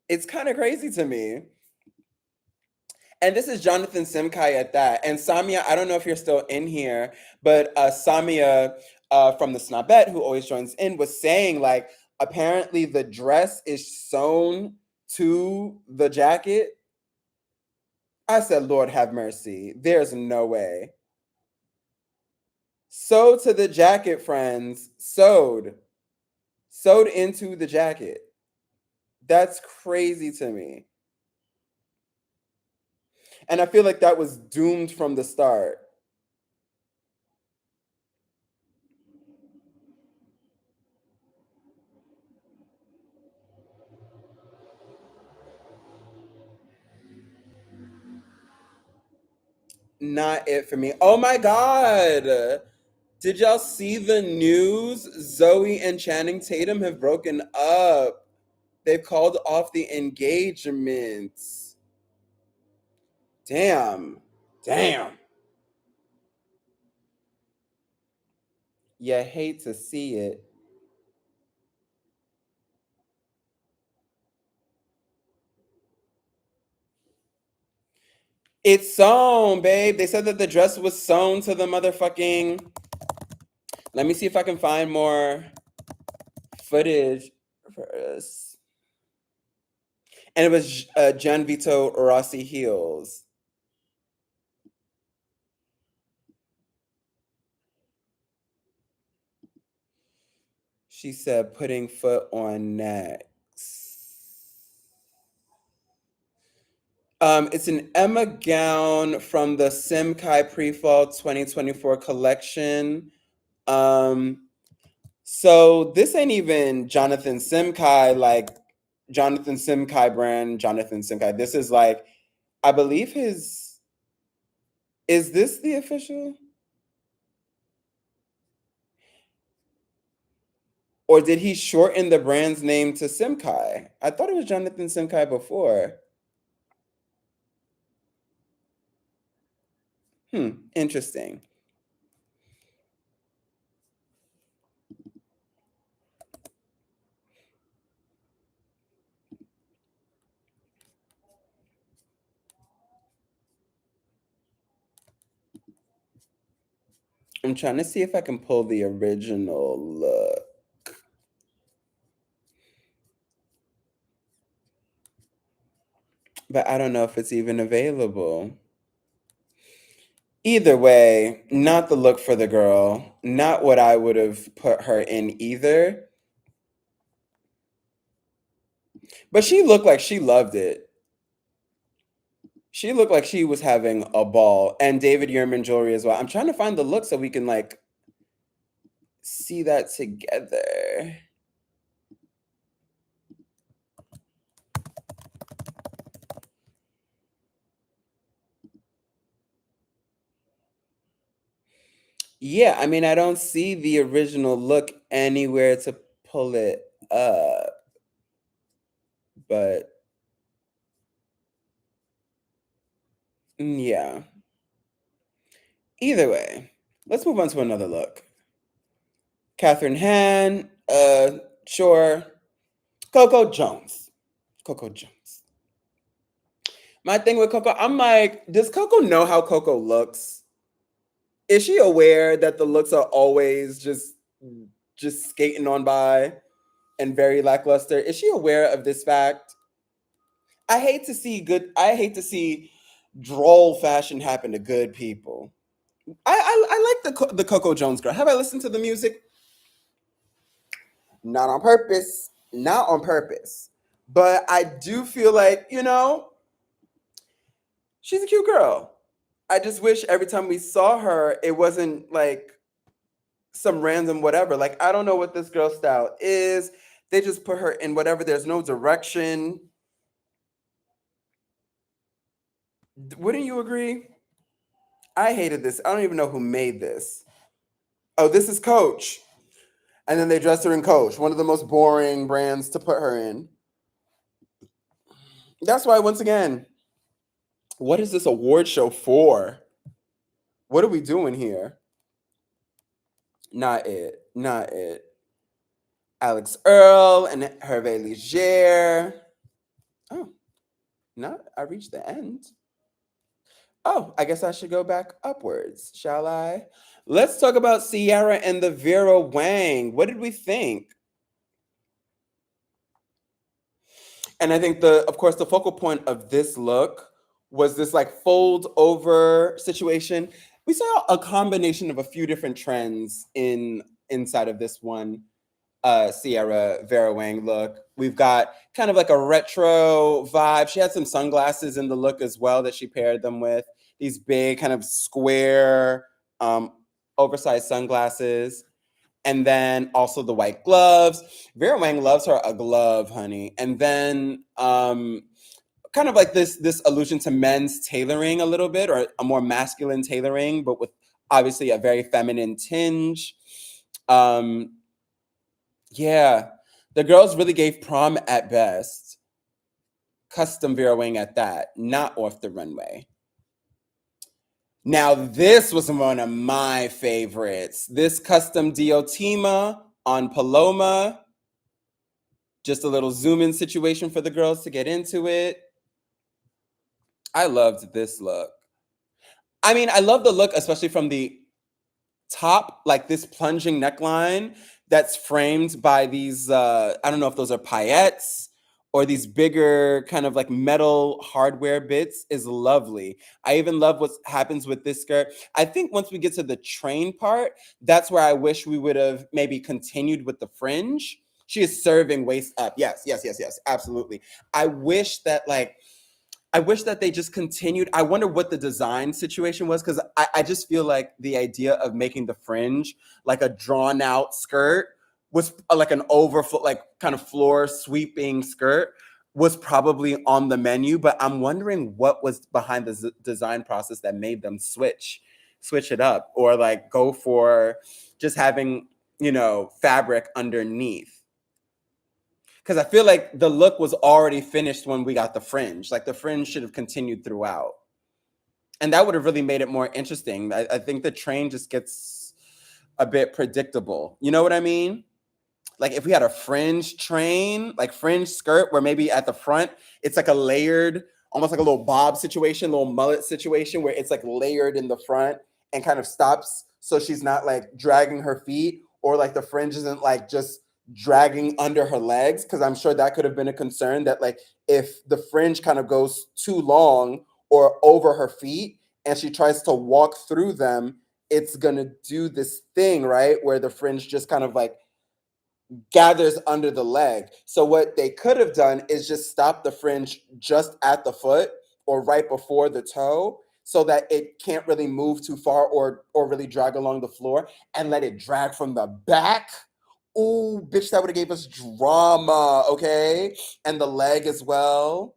It's kind of crazy to me. And this is Jonathan Simkai at that. And Samia, I don't know if you're still in here, but Samia from the Snobette, who always joins in, was saying like apparently the dress is sewn to the jacket. I said, Lord have mercy. There's no way. Sewed to the jacket, friends. Sewed. Sewed into the jacket. That's crazy to me. And I feel like that was doomed from the start. Not it for me. Oh my God. Did y'all see the news? Zoe and Channing Tatum have broken up. They've called off the engagements. Damn. Damn. You hate to see it. It's sewn, babe. They said that the dress was sewn to the motherfucking. Let me see if I can find more footage for us. And it was Gian Vito Rossi heels. She said, putting foot on next. It's an Emma gown from the Simkai Pre-Fall 2024 collection. Um, so this ain't even Jonathan Simkai, like Jonathan Simkai brand, Jonathan Simkai. This is like, I believe his, is this the official? Or did he shorten the brand's name to Simkai? I thought it was Jonathan Simkai before. Interesting. I'm trying to see if I can pull the original look. But I don't know if it's even available. Either way, not the look for the girl. Not what I would have put her in either. But she looked like she loved it. She looked like she was having a ball. And David Yurman jewelry as well. I'm trying to find the look so we can like see that together. Yeah, I mean, I don't see the original look anywhere to pull it up, but yeah. Either way, let's move on to another look. Catherine Han, sure. Coco Jones. Coco Jones. My thing with Coco, I'm like, does Coco know how Coco looks? Is she aware that the looks are always just skating on by and very lackluster? Is she aware of this fact? I hate to see droll fashion happen to good people. I like the Coco Jones girl. Have I listened to the music? Not on purpose. Not on purpose. But I do feel like, she's a cute girl. I just wish every time we saw her, it wasn't like some random whatever. Like, I don't know what this girl style is. They just put her in whatever. There's no direction. Wouldn't you agree? I hated this. I don't even know who made this. Oh, this is Coach. And then they dressed her in Coach, one of the most boring brands to put her in. That's why, once again, what is this award show for? What are we doing here? Not it. Not it. Alex Earl and Hervé Leger. No, I reached the end. Oh, I guess I should go back upwards, shall I? Let's talk about Sierra and the Vera Wang. What did we think? And I think of course, the focal point of this look was this like fold over situation. We saw a combination of a few different trends inside of this one Sierra Vera Wang look. We've got kind of like a retro vibe. She had some sunglasses in the look as well that she paired them with. These big kind of square, um, oversized sunglasses. And then also the white gloves. Vera Wang loves her a glove, honey. And then kind of like this allusion to men's tailoring a little bit, or a more masculine tailoring, but with obviously a very feminine tinge. Um, yeah, the girls really gave prom at best. Custom Vera Wang at that, not off the runway. Now, this was one of my favorites. This custom Diotima on Paloma. Just a little zoom in situation for the girls to get into it. I loved this look. I mean, I love the look, especially from the top, like this plunging neckline that's framed by these I don't know if those are paillettes or these bigger kind of like metal hardware bits is lovely. I even love what happens with this skirt. I think once we get to the train part, that's where I wish we would have maybe continued with the fringe. She is serving waist up. Yes, yes, yes, yes, absolutely. I wish that they just continued. I wonder what the design situation was, because I just feel like the idea of making the fringe like a drawn out skirt was like an overflow, like kind of floor sweeping skirt was probably on the menu. But I'm wondering what was behind the design process that made them switch it up, or like go for just having, fabric underneath, because I feel like the look was already finished when we got the fringe. Like the fringe should have continued throughout, and that would have really made it more interesting. I think the train just gets a bit predictable. You know what I mean? Like if we had a fringe train, like fringe skirt, where maybe at the front it's like a layered, almost like a little bob situation, little mullet situation, where it's like layered in the front and kind of stops, so she's not like dragging her feet, or like the fringe isn't like just dragging under her legs, because I'm sure that could have been a concern, that like if the fringe kind of goes too long or over her feet and she tries to walk through them, it's gonna do this thing, right, where the fringe just kind of like gathers under the leg. So what they could have done is just stop the fringe just at the foot or right before the toe, so that it can't really move too far or really drag along the floor, and let it drag from the back. Ooh, bitch, that would have gave us drama, okay? And the leg as well.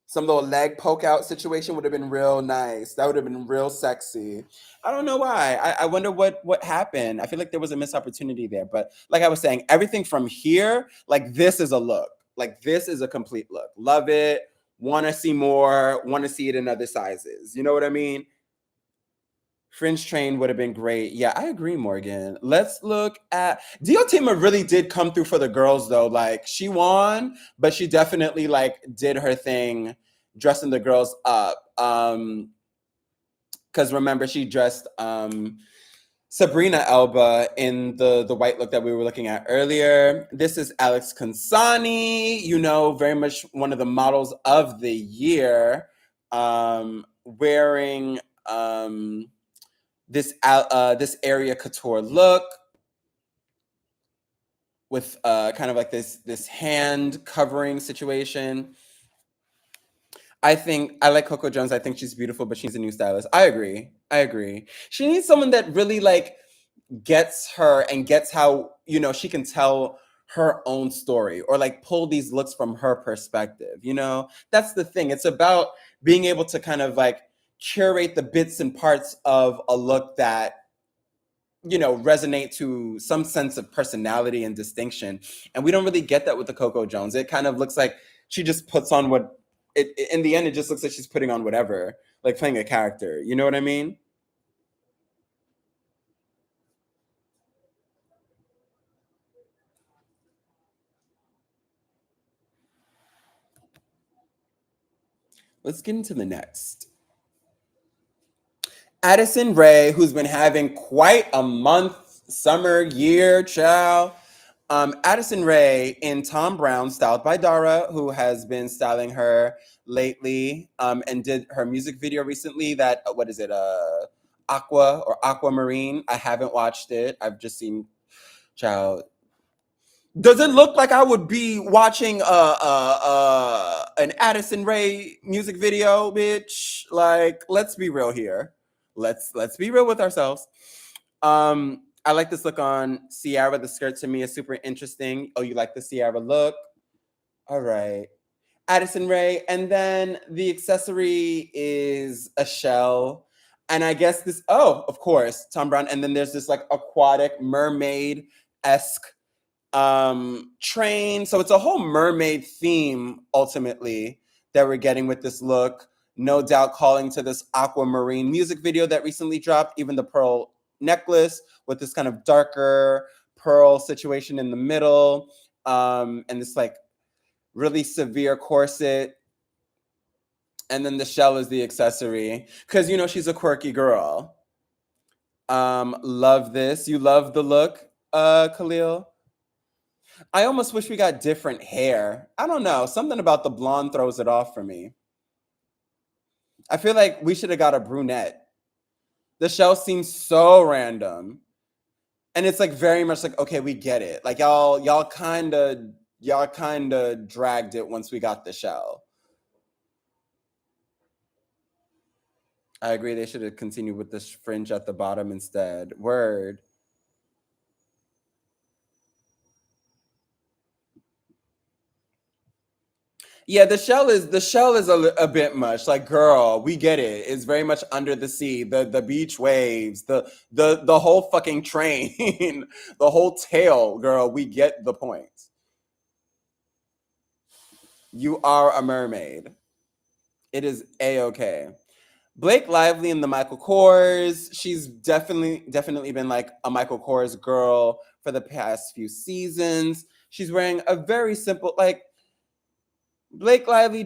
Some little leg poke out situation would have been real nice. That would have been real sexy. I don't know why. I wonder what happened. I feel like there was a missed opportunity there. But like I was saying, everything from here, like this is a look. Like this is a complete look. Love it. Want to see more. Want to see it in other sizes. You know what I mean? Fringe train would have been great. Yeah, I agree, Morgan. Let's look at Diotima really did come through for the girls though. Like she won, but she definitely like did her thing dressing the girls up. Because remember she dressed Sabrina Elba in the white look that we were looking at earlier. This is Alex Consani, very much one of the models of the year, wearing this area couture look with kind of like this hand covering situation. I think I like Coco Jones. I think she's beautiful, but she needs a new stylist. I agree. I agree. She needs someone that really like gets her and gets how she can tell her own story, or like pull these looks from her perspective. That's the thing. It's about being able to kind of like curate the bits and parts of a look that resonate to some sense of personality and distinction. And we don't really get that with the Coco Jones. It kind of looks like she just puts on in the end, it just looks like she's putting on whatever, like playing a character. You know what I mean? Let's get into the next. Addison Rae, who's been having quite a month, summer, year, child. Addison Rae in Tom Brown, styled by Dara, who has been styling her lately, and did her music video recently. That what is it? Aqua or Aquamarine. I haven't watched it. I've just seen child. Does it look like I would be watching an Addison Rae music video, bitch? Like, let's be real here. Let's be real with ourselves. I like this look on Ciara. The skirt to me is super interesting. Oh, you like the Ciara look? All right. Addison Rae. And then the accessory is a shell. And I guess this, oh, of course, Tom Brown. And then there's this like aquatic mermaid-esque train. So it's a whole mermaid theme ultimately that we're getting with this look. No doubt calling to this aquamarine music video that recently dropped, even the pearl necklace with this kind of darker pearl situation in the middle, and this like really severe corset. And then the shell is the accessory because you know she's a quirky girl. Love this. You love the look, Khalil? I almost wish we got different hair. I don't know. Something about the blonde throws it off for me. I feel like we should have got a brunette. The shell seems so random. And it's like very much like, okay, we get it. Like y'all kind of dragged it once we got the shell. I agree they should have continued with this fringe at the bottom instead. Word. Yeah, the shell is a bit much. Like, girl, we get it. It's very much under the sea, the beach waves, the whole fucking train, the whole tail, girl. We get the point. You are a mermaid. It is a-okay. Blake Lively in the Michael Kors. She's definitely been like a Michael Kors girl for the past few seasons. She's wearing a very simple like Blake Lively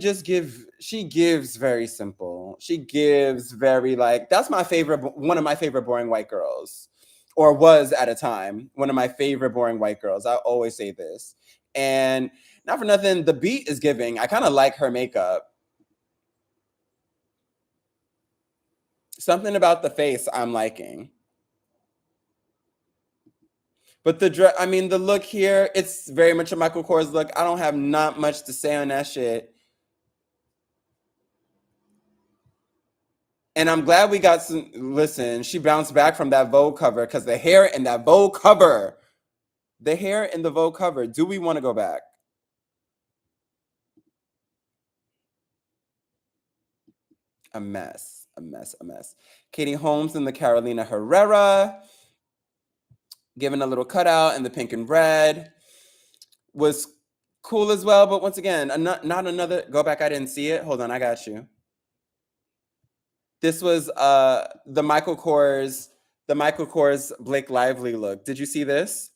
she gives very simple. She gives very like that's my favorite one of my favorite boring white girls, or was at a time one of my favorite boring white girls. I always say this. And not for nothing, the beat is giving. I kind of like her makeup. Something about the face I'm liking. But I mean the look here, it's very much a Michael Kors look. I don't have not much to say on that shit. And I'm glad we got some. Listen, she bounced back from that Vogue cover because the hair in that Vogue cover, the hair in the Vogue cover. Do we want to go back? A mess, a mess, a mess. Katie Holmes and the Carolina Herrera, given a little cutout, and the pink and red was cool as well. But once again, not another. Go back. I didn't see it. Hold on, I got you. This was the Michael Kors Blake Lively look. Did you see this?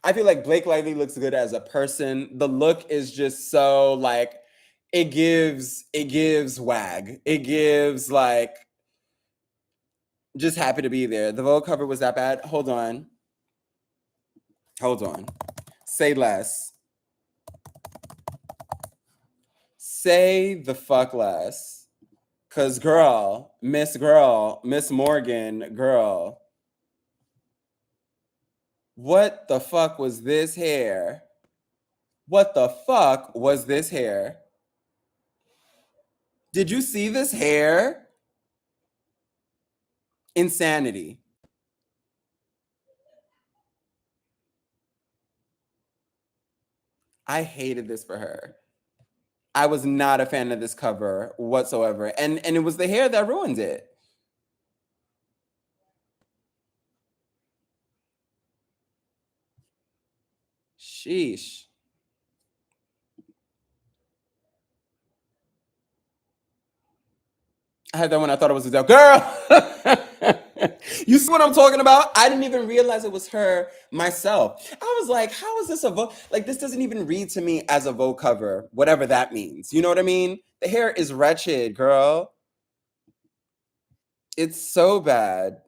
I feel like Blake Lively looks good as a person. The look is just so like it gives wag. It gives like just happy to be there. The Vogue cover was that bad. Hold on. Hold on. Say less. Say the fuck less. Cause girl, Miss Morgan, girl. What the fuck was this hair? What the fuck was this hair? Did you see this hair? Insanity. I hated this for her. I was not a fan of this cover whatsoever. And it was the hair that ruined it. Sheesh. I had that when I thought it was a girl. You see what I'm talking about? I didn't even realize it was her myself. I was like, how is this a Vogue? Like, this doesn't even read to me as a Vogue cover, whatever that means. You know what I mean? The hair is wretched, girl. It's so bad.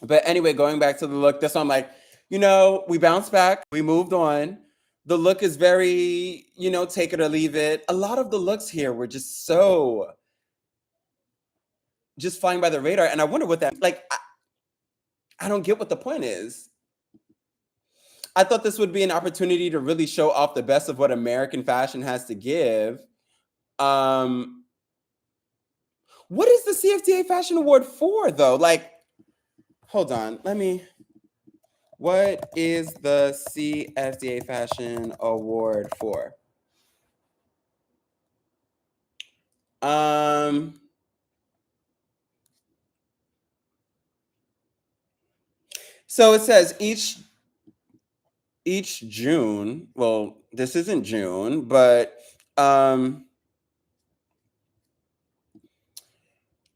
But anyway, going back to the look, this one, I'm like, we bounced back, we moved on. The look is very, take it or leave it. A lot of the looks here were just so, just flying by the radar. And I wonder what that, like, I don't get what the point is. I thought this would be an opportunity to really show off the best of what American fashion has to give. Um, what is the CFDA Fashion Award for, though? Like, hold on, what is the CFDA Fashion Award for? So it says each June. Well, this isn't June, but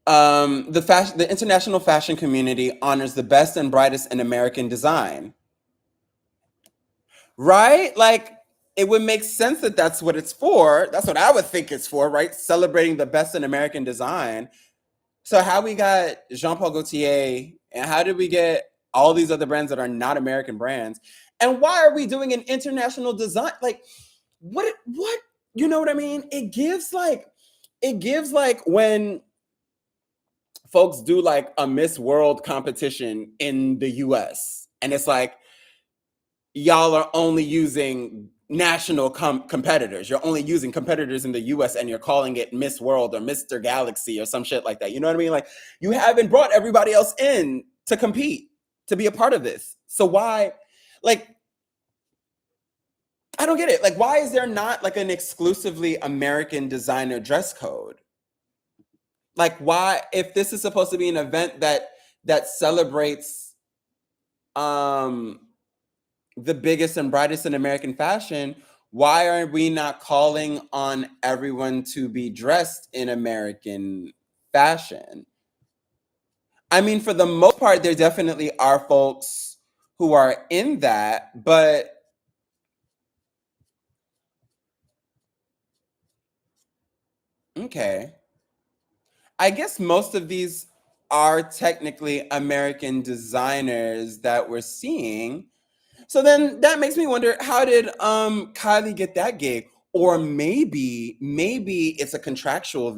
the international fashion community honors the best and brightest in American design. Right? Like, it would make sense that that's what it's for. That's what I would think it's for, right? Celebrating the best in American design. So how we got Jean Paul Gaultier, and how did we get all these other brands that are not American brands? And why are we doing an international design? Like, what? You know what I mean? It gives like when folks do like a Miss World competition in the US, and it's like, y'all are only using national competitors. You're only using competitors in the US, and you're calling it Miss World or Mr. Galaxy or some shit like that. You know what I mean? Like, you haven't brought everybody else in to compete, to be a part of this. So why, like, I don't get it. Like, why is there not like an exclusively American designer dress code? Like, why, if this is supposed to be an event that celebrates um the biggest and brightest in American fashion, why are we not calling on everyone to be dressed in American fashion? I mean, for the most part, there definitely are folks who are in that, but okay. I guess most of these are technically American designers that we're seeing. So then that makes me wonder, how did Kylie get that gig? Or maybe it's a contractual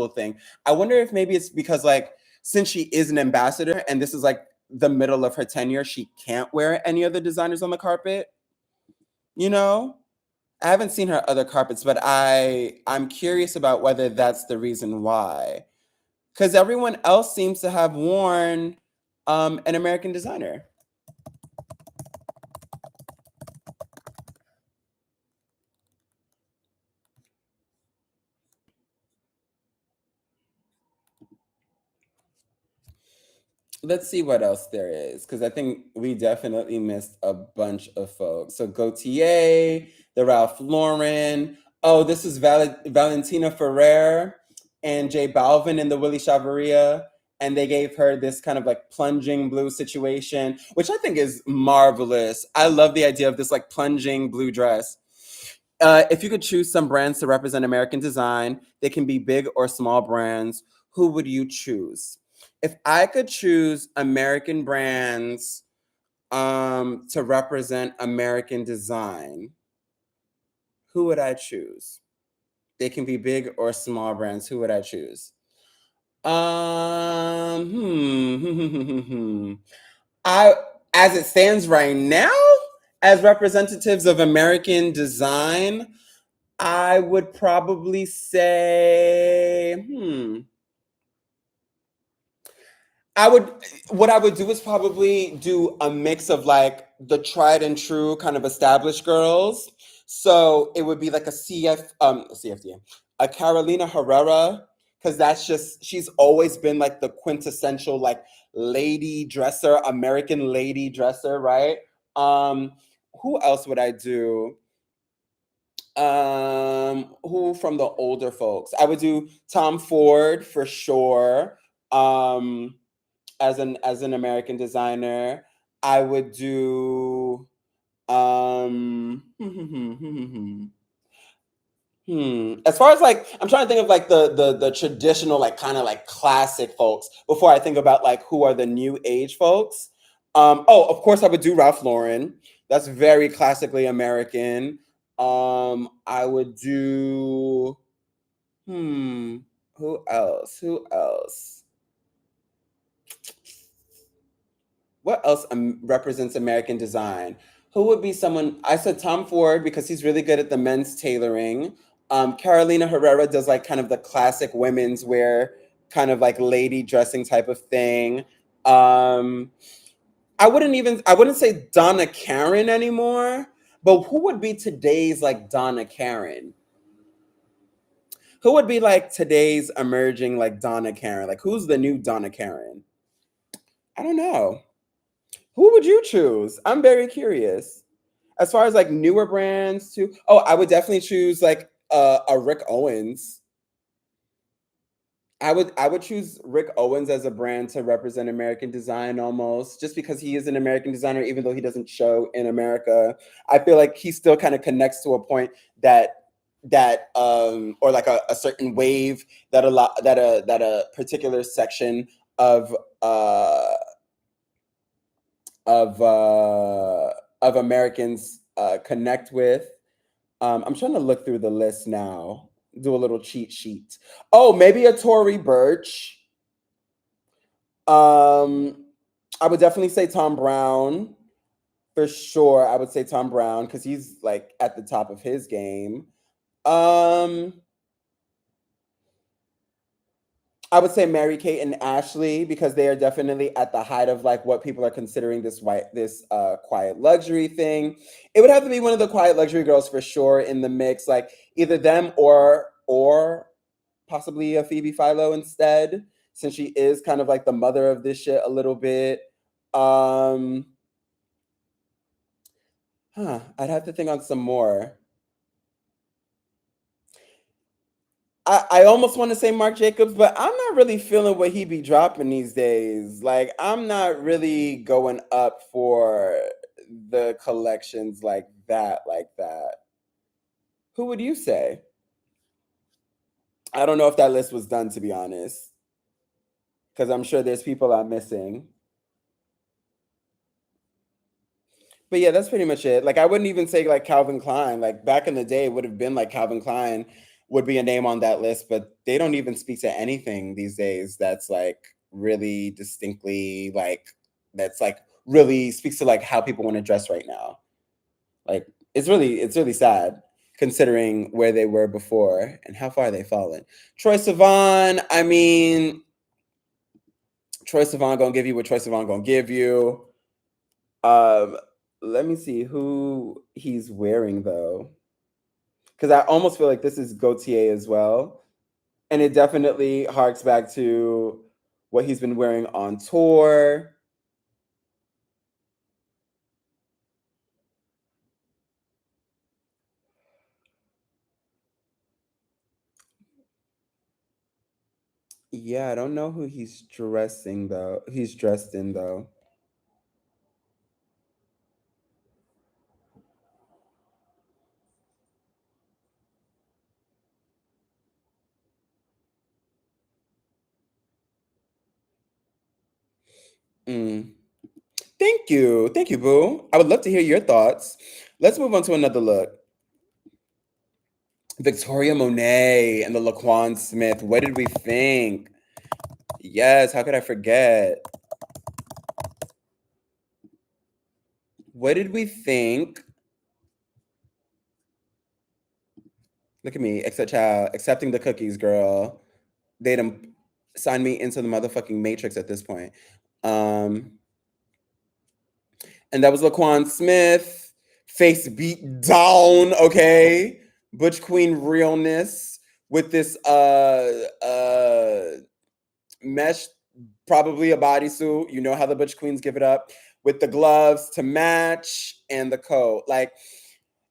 thing. I wonder if maybe it's because, like, since she is an ambassador and this is like the middle of her tenure, she can't wear any other designers on the carpet, you know? I haven't seen her other carpets, but I'm curious about whether that's the reason why. Cuz everyone else seems to have worn an American designer. Let's see what else there is, because I think we definitely missed a bunch of folks. So Gautier, the Ralph Lauren. Oh, this is Valentina Ferrer and J Balvin in the Willie Chavaria. And they gave her this kind of like plunging blue situation, which I think is marvelous. I love the idea of this like plunging blue dress. If you could choose some brands to represent American design, they can be big or small brands. Who would you choose? If I could choose American brands to represent American design, who would I choose? They can be big or small brands. Who would I choose? I, as it stands right now, as representatives of American design, I would probably say, what I would do is probably do a mix of like the tried and true kind of established girls. So it would be like CFDA, a Carolina Herrera, because she's always been like the quintessential like lady dresser, American lady dresser, right? Who else would I do? Who from the older folks? I would do Tom Ford for sure. Um, as an American designer, I would do As far as like, I'm trying to think of like the traditional like kind of like classic folks before I think about like who are the new age folks. Oh, of course I would do Ralph Lauren. That's very classically American. I would do who else? Who else? What else represents American design? Who would be someone? I said Tom Ford because he's really good at the men's tailoring. Carolina Herrera does like kind of the classic women's wear, kind of like lady dressing type of thing. Um, I wouldn't say Donna Karen anymore, but who would be today's like Donna Karen? Who would be like today's emerging like Donna Karen? Like who's the new Donna Karen? I don't know. Who would you choose? I'm very curious. As far as like newer brands too. Oh, I would definitely choose like a Rick Owens. I would choose Rick Owens as a brand to represent American design almost, just because he is an American designer, even though he doesn't show in America. I feel like he still kind of connects to a point that or like a certain wave that a lot that a particular section of uh of uh, of Americans connect with. I'm trying to look through the list now. Do a little cheat sheet. Oh, maybe a Tory Burch. Um, I would definitely say Tom Brown for sure. I would say Tom Brown because he's like at the top of his game. Um, I would say Mary Kate and Ashley because they are definitely at the height of like what people are considering this quiet luxury thing. It would have to be one of the quiet luxury girls for sure in the mix, like either them or possibly a Phoebe Philo instead, since she is kind of like the mother of this shit a little bit. Um, I'd have to think on some more. I almost want to say Marc Jacobs, but I'm not really feeling what he be dropping these days. Like, I'm not really going up for the collections like that, like that. Who would you say? I don't know if that list was done, to be honest, because I'm sure there's people I'm missing. But yeah, that's pretty much it. Like, I wouldn't even say like Calvin Klein. Like back in the day, it would have been like Calvin Klein would be a name on that list, but they don't even speak to anything these days that's like really distinctly like that's like really speaks to like how people want to dress right now. Like it's really sad considering where they were before and how far they've fallen. Troy Sivan, I mean, Troy Sivan gonna give you what Troy Sivan gonna give you. Um, Let me see who he's wearing though, because I almost feel like this is Gautier as well, and it definitely harks back to what he's been wearing on tour. Yeah, I don't know who he's dressing though. He's dressed in though. Mm. Thank you, Boo. I would love to hear your thoughts. Let's move on to another look. Victoria Monet and the Laquan Smith. What did we think? Yes, how could I forget? What did we think? Look at me, except child, accepting the cookies, girl. They done signed me into the motherfucking matrix at this point. Um, and that was Laquan Smith, face beat down, okay, Butch Queen realness with this mesh, probably a bodysuit. You know how the Butch Queens give it up with the gloves to match and the coat, like.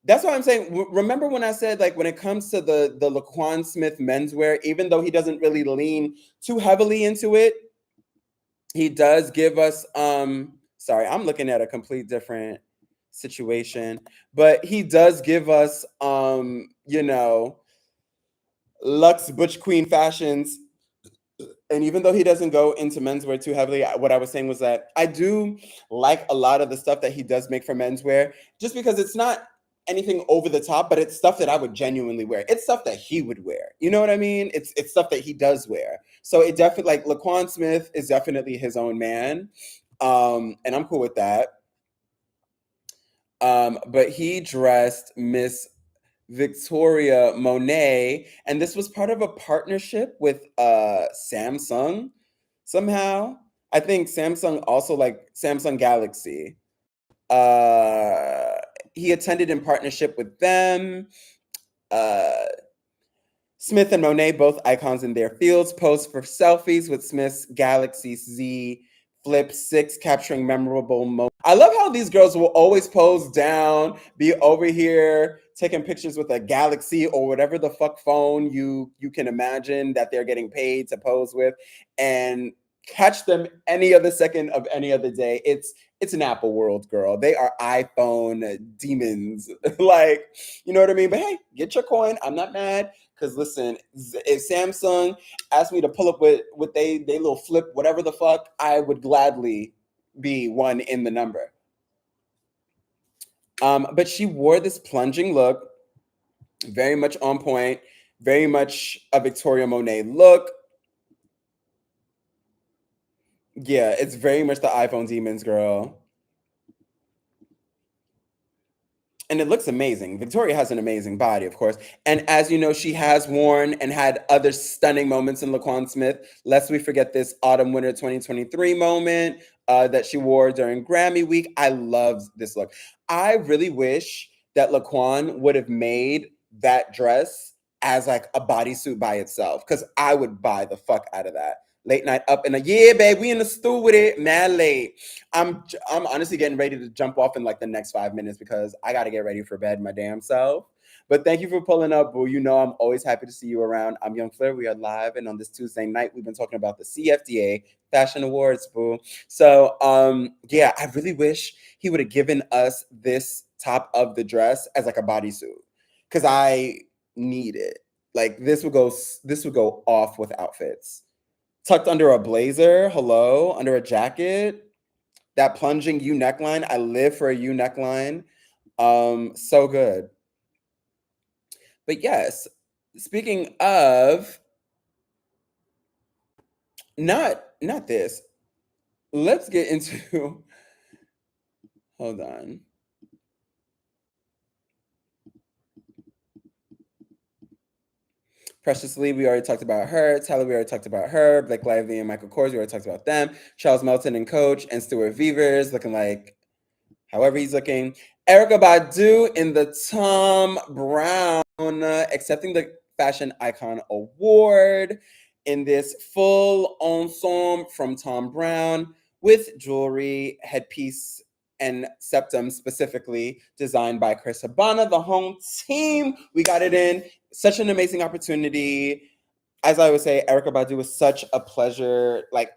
That's what I'm saying. Remember when I said like when it comes to the Laquan Smith menswear, even though he doesn't really lean too heavily into it, he does give us sorry, I'm looking at a complete different situation, but he does give us luxe butch queen fashions. And even though he doesn't go into menswear too heavily, what I was saying was that I do like a lot of the stuff that he does make for menswear, just because it's not anything over the top, but it's stuff that I would genuinely wear. It's stuff that he would wear. You know what I mean? It's stuff that he does wear. So it definitely, like, Laquan Smith is definitely his own man, and I'm cool with that. But he dressed Miss Victoria Monet, and this was part of a partnership with Samsung somehow. I think Samsung also, like Samsung Galaxy. Uh he attended in partnership with them. Uh Smith and Monet, both icons in their fields, posed for selfies with Smith's Galaxy Z Flip 6, capturing memorable moments. I love how these girls will always pose down, be over here taking pictures with a Galaxy or whatever the fuck phone you can imagine that they're getting paid to pose with, and catch them any other second of any other day. It's an Apple world, girl. They are iPhone demons. Like, you know what I mean? But hey, get your coin. I'm not mad. Cause listen, if Samsung asked me to pull up with they little flip whatever the fuck, I would gladly be one in the number. But she wore this plunging look, very much on point, very much a Victoria Monet look. Yeah, it's very much the iPhone demons, girl. And it looks amazing. Victoria has an amazing body, of course. And as you know, she has worn and had other stunning moments in Laquan Smith. Lest we forget this autumn winter 2023 moment that she wore during Grammy week. I loved this look. I really wish that Laquan would have made that dress as like a bodysuit by itself, because I would buy the fuck out of that. Late night up in a yeah, babe, we in the stew with it, mad late. I'm honestly getting ready to jump off in like the next 5 minutes because I got to get ready for bed my damn self. But thank you for pulling up, boo. You know I'm always happy to see you around. I'm Yungfleur. We are live, and on this Tuesday night, we've been talking about the CFDA Fashion Awards, boo. So yeah, I really wish he would have given us this top of the dress as like a bodysuit, because I need it. Like this would go off with outfits. Tucked under a blazer, hello, under a jacket, that plunging U neckline. I live for a U neckline. So good. But yes, speaking of not this, let's get into hold on. Precious Lee, we already talked about her. Tyler, we already talked about her. Blake Lively and Michael Kors, we already talked about them. Charles Melton and Coach and Stuart Vevers looking like however he's looking. Erica Badu in the Tom Brown, accepting the Fashion Icon Award in this full ensemble from Tom Brown with jewelry, headpiece, and septum specifically designed by Chris Habana, the home team. We got it in. Such an amazing opportunity. As I would say, Erica Badu was such a pleasure. Like,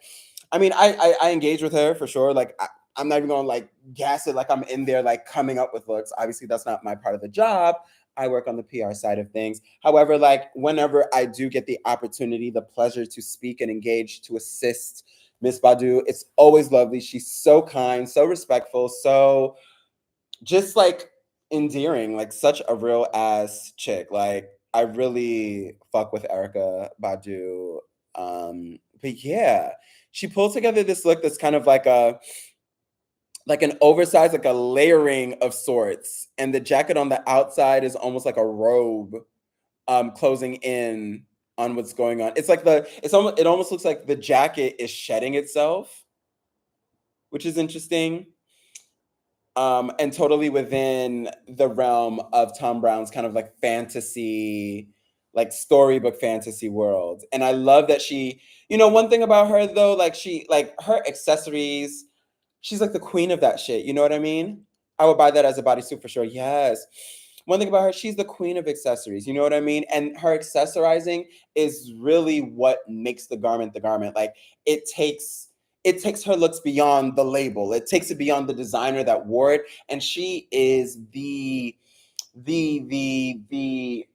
I mean, I engage with her for sure. Like, I'm not even gonna like gas it like I'm in there like coming up with looks. Obviously, that's not my part of the job. I work on the PR side of things. However, like whenever I do get the opportunity, the pleasure to speak and engage to assist Miss Badu, it's always lovely. She's so kind, so respectful, so just like endearing, like such a real ass chick. Like I really fuck with Erica Badu. But yeah, she pulled together this look that's kind of like an oversized, like a layering of sorts, and the jacket on the outside is almost like a robe, closing in on what's going on. It almost looks like the jacket is shedding itself, which is interesting. And totally within the realm of Tom Brown's kind of like fantasy, like storybook fantasy world. And I love that one thing about her though, like her accessories, she's like the queen of that shit. You know what I mean? I would buy that as a bodysuit for sure. Yes. One thing about her, she's the queen of accessories. You know what I mean? And her accessorizing is really what makes the garment the garment. Like it takes it takes her looks beyond the label. It takes it beyond the designer that wore it, and she is the the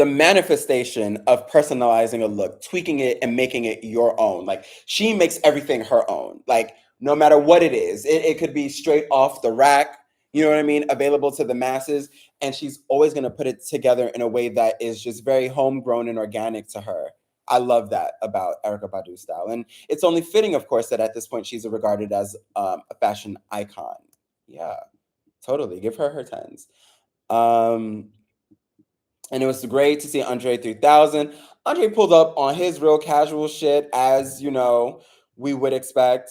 manifestation of personalizing a look, tweaking it and making it your own. Like she makes everything her own. Like no matter what it is, it could be straight off the rack, you know what I mean, available to the masses. And she's always going to put it together in a way that is just very homegrown and organic to her. I love that about Erica Badu's style. And it's only fitting, of course, that at this point she's regarded as a fashion icon. Yeah, totally. Give her her tens. Um, and it was great to see Andre 3000. Andre pulled up on his real casual shit, as you know, we would expect,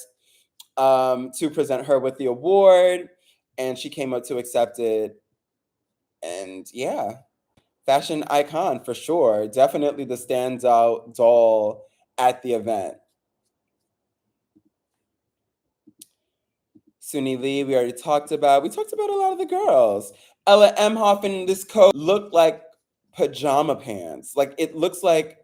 to present her with the award. And she came up to accept it. And yeah, fashion icon for sure. Definitely the standout doll at the event. Suni Lee, we already talked about. We talked about a lot of the girls. Ella Emhoff in this coat looked like pajama pants. Like it looks like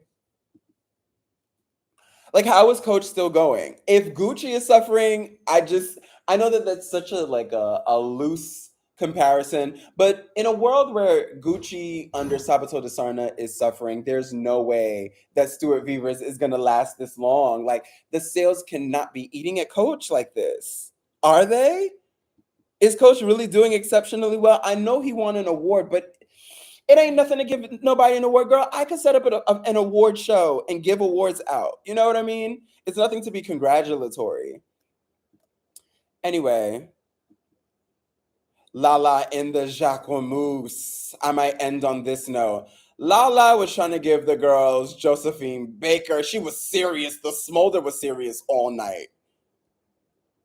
how is Coach still going? If Gucci is suffering, I know that that's such a loose comparison, but in a world where Gucci under Sabato de Sarna is suffering, there's no way that Stuart Vevers is gonna last this long. Like the sales cannot be eating at Coach like this. Are they? Is Coach really doing exceptionally well? I know he won an award, but it ain't nothing to give nobody an award, girl. I could set up an award show and give awards out. You know what I mean? It's nothing to be congratulatory. Anyway, Lala in the Jacquemus. I might end on this note. Lala was trying to give the girls Josephine Baker. She was serious. The smolder was serious all night.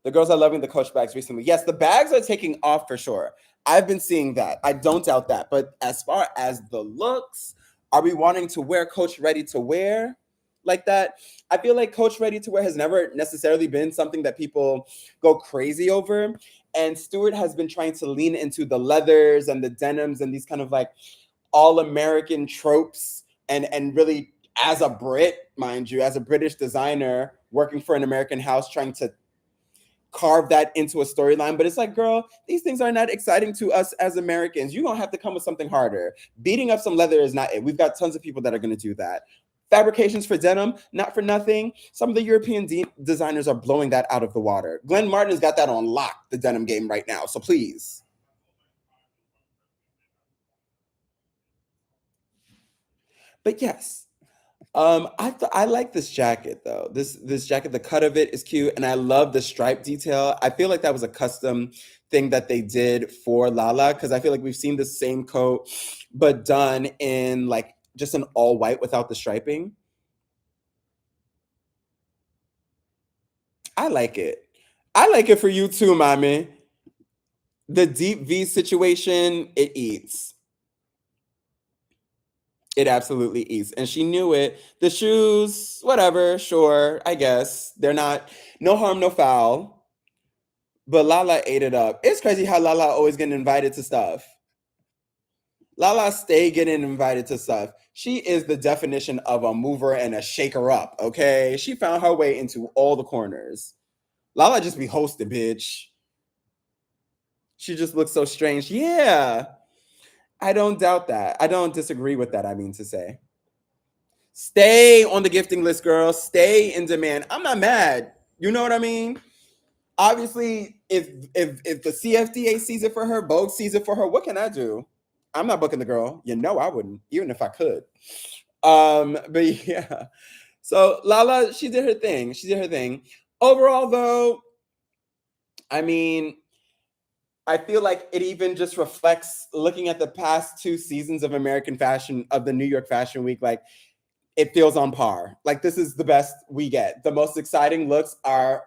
The girls are loving the Coach bags recently. Yes, the bags are taking off for sure. I've been seeing that. I don't doubt that. But as far as the looks, are we wanting to wear Coach ready to wear like that? I feel like Coach ready to wear has never necessarily been something that people go crazy over. And Stewart has been trying to lean into the leathers and the denims and these kind of like all American tropes and really as a Brit, mind you, as a British designer working for an American house trying to carve that into a storyline. But it's like, girl, these things are not exciting to us as Americans. You're gonna have to come with something harder. Beating up some leather is not it. We've got tons of people that are gonna do that. Fabrications for denim, not for nothing. Some of the European designers are blowing that out of the water. Glenn Martin has got that on lock, the denim game right now. So please. But yes, I like this jacket though. This jacket, the cut of it is cute, and I love the stripe detail. I feel like that was a custom thing that they did for Lala because I feel like we've seen the same coat, but done in like just an all white without the striping. I like it. I like it for you too, mommy. The deep V situation, it eats. It absolutely eats. And she knew it. The shoes, whatever, sure, I guess. They're not, no harm, no foul. But Lala ate it up. It's crazy how Lala always getting invited to stuff. Lala stay getting invited to stuff. She is the definition of a mover and a shaker up, okay? She found her way into all the corners. Lala just be hosted, bitch. She just looks so strange. Yeah, I don't doubt that. I don't disagree with that, I mean to say. Stay on the gifting list, girl. Stay in demand. I'm not mad. You know what I mean? Obviously, if the CFDA sees it for her, Vogue sees it for her, what can I do? I'm not booking the girl. You know I wouldn't, even if I could. But yeah. So Lala, she did her thing. She did her thing. Overall, though, I mean, I feel like it even just reflects looking at the past 2 seasons of American fashion of the New York Fashion Week, like it feels on par. Like this is the best we get. The most exciting looks are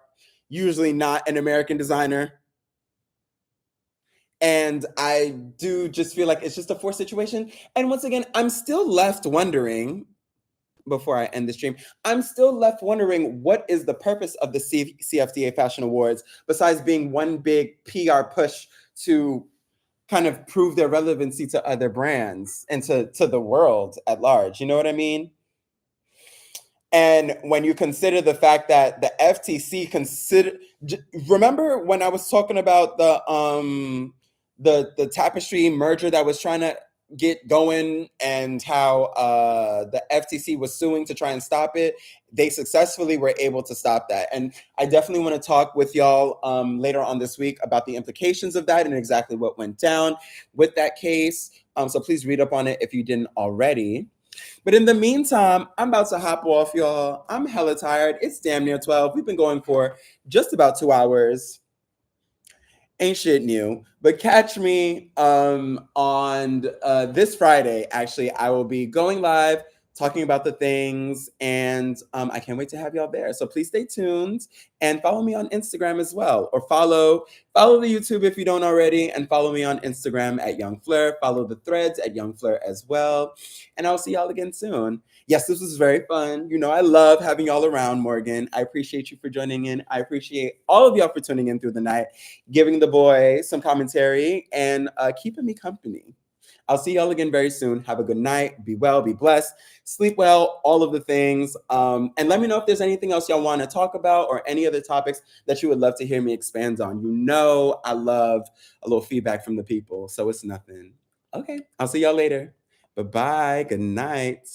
usually not an American designer. And I do just feel like it's just a forced situation. And once again, I'm still left wondering, before I end the stream, I'm still left wondering what is the purpose of the CFDA Fashion Awards besides being one big PR push to kind of prove their relevancy to other brands and to the world at large. You know what I mean? And when you consider the fact that the FTC remember when I was talking about the Tapestry merger that was trying to get going, and how the FTC was suing to try and stop it. They successfully were able to stop that. And I definitely want to talk with y'all later on this week about the implications of that and exactly what went down with that case. So please read up on it if you didn't already. But in the meantime, I'm about to hop off, y'all. I'm hella tired. It's damn near 12. We've been going for just about 2 hours. Ain't shit new. But catch me on this Friday. Actually, I will be going live talking about the things, and I can't wait to have y'all there. So please stay tuned and follow me on Instagram as well, or follow the YouTube if you don't already, and follow me on Instagram at Yungfleur. Follow the threads at Yungfleur as well, and I'll see y'all again soon. Yes, this was very fun. You know, I love having y'all around, Morgan. I appreciate you for joining in. I appreciate all of y'all for tuning in through the night, giving the boy some commentary, and keeping me company. I'll see y'all again very soon. Have a good night. Be well, be blessed, sleep well, all of the things. And let me know if there's anything else y'all want to talk about, or any other topics that you would love to hear me expand on. You know, I love a little feedback from the people, so it's nothing. Okay, I'll see y'all later. Bye-bye. Good night.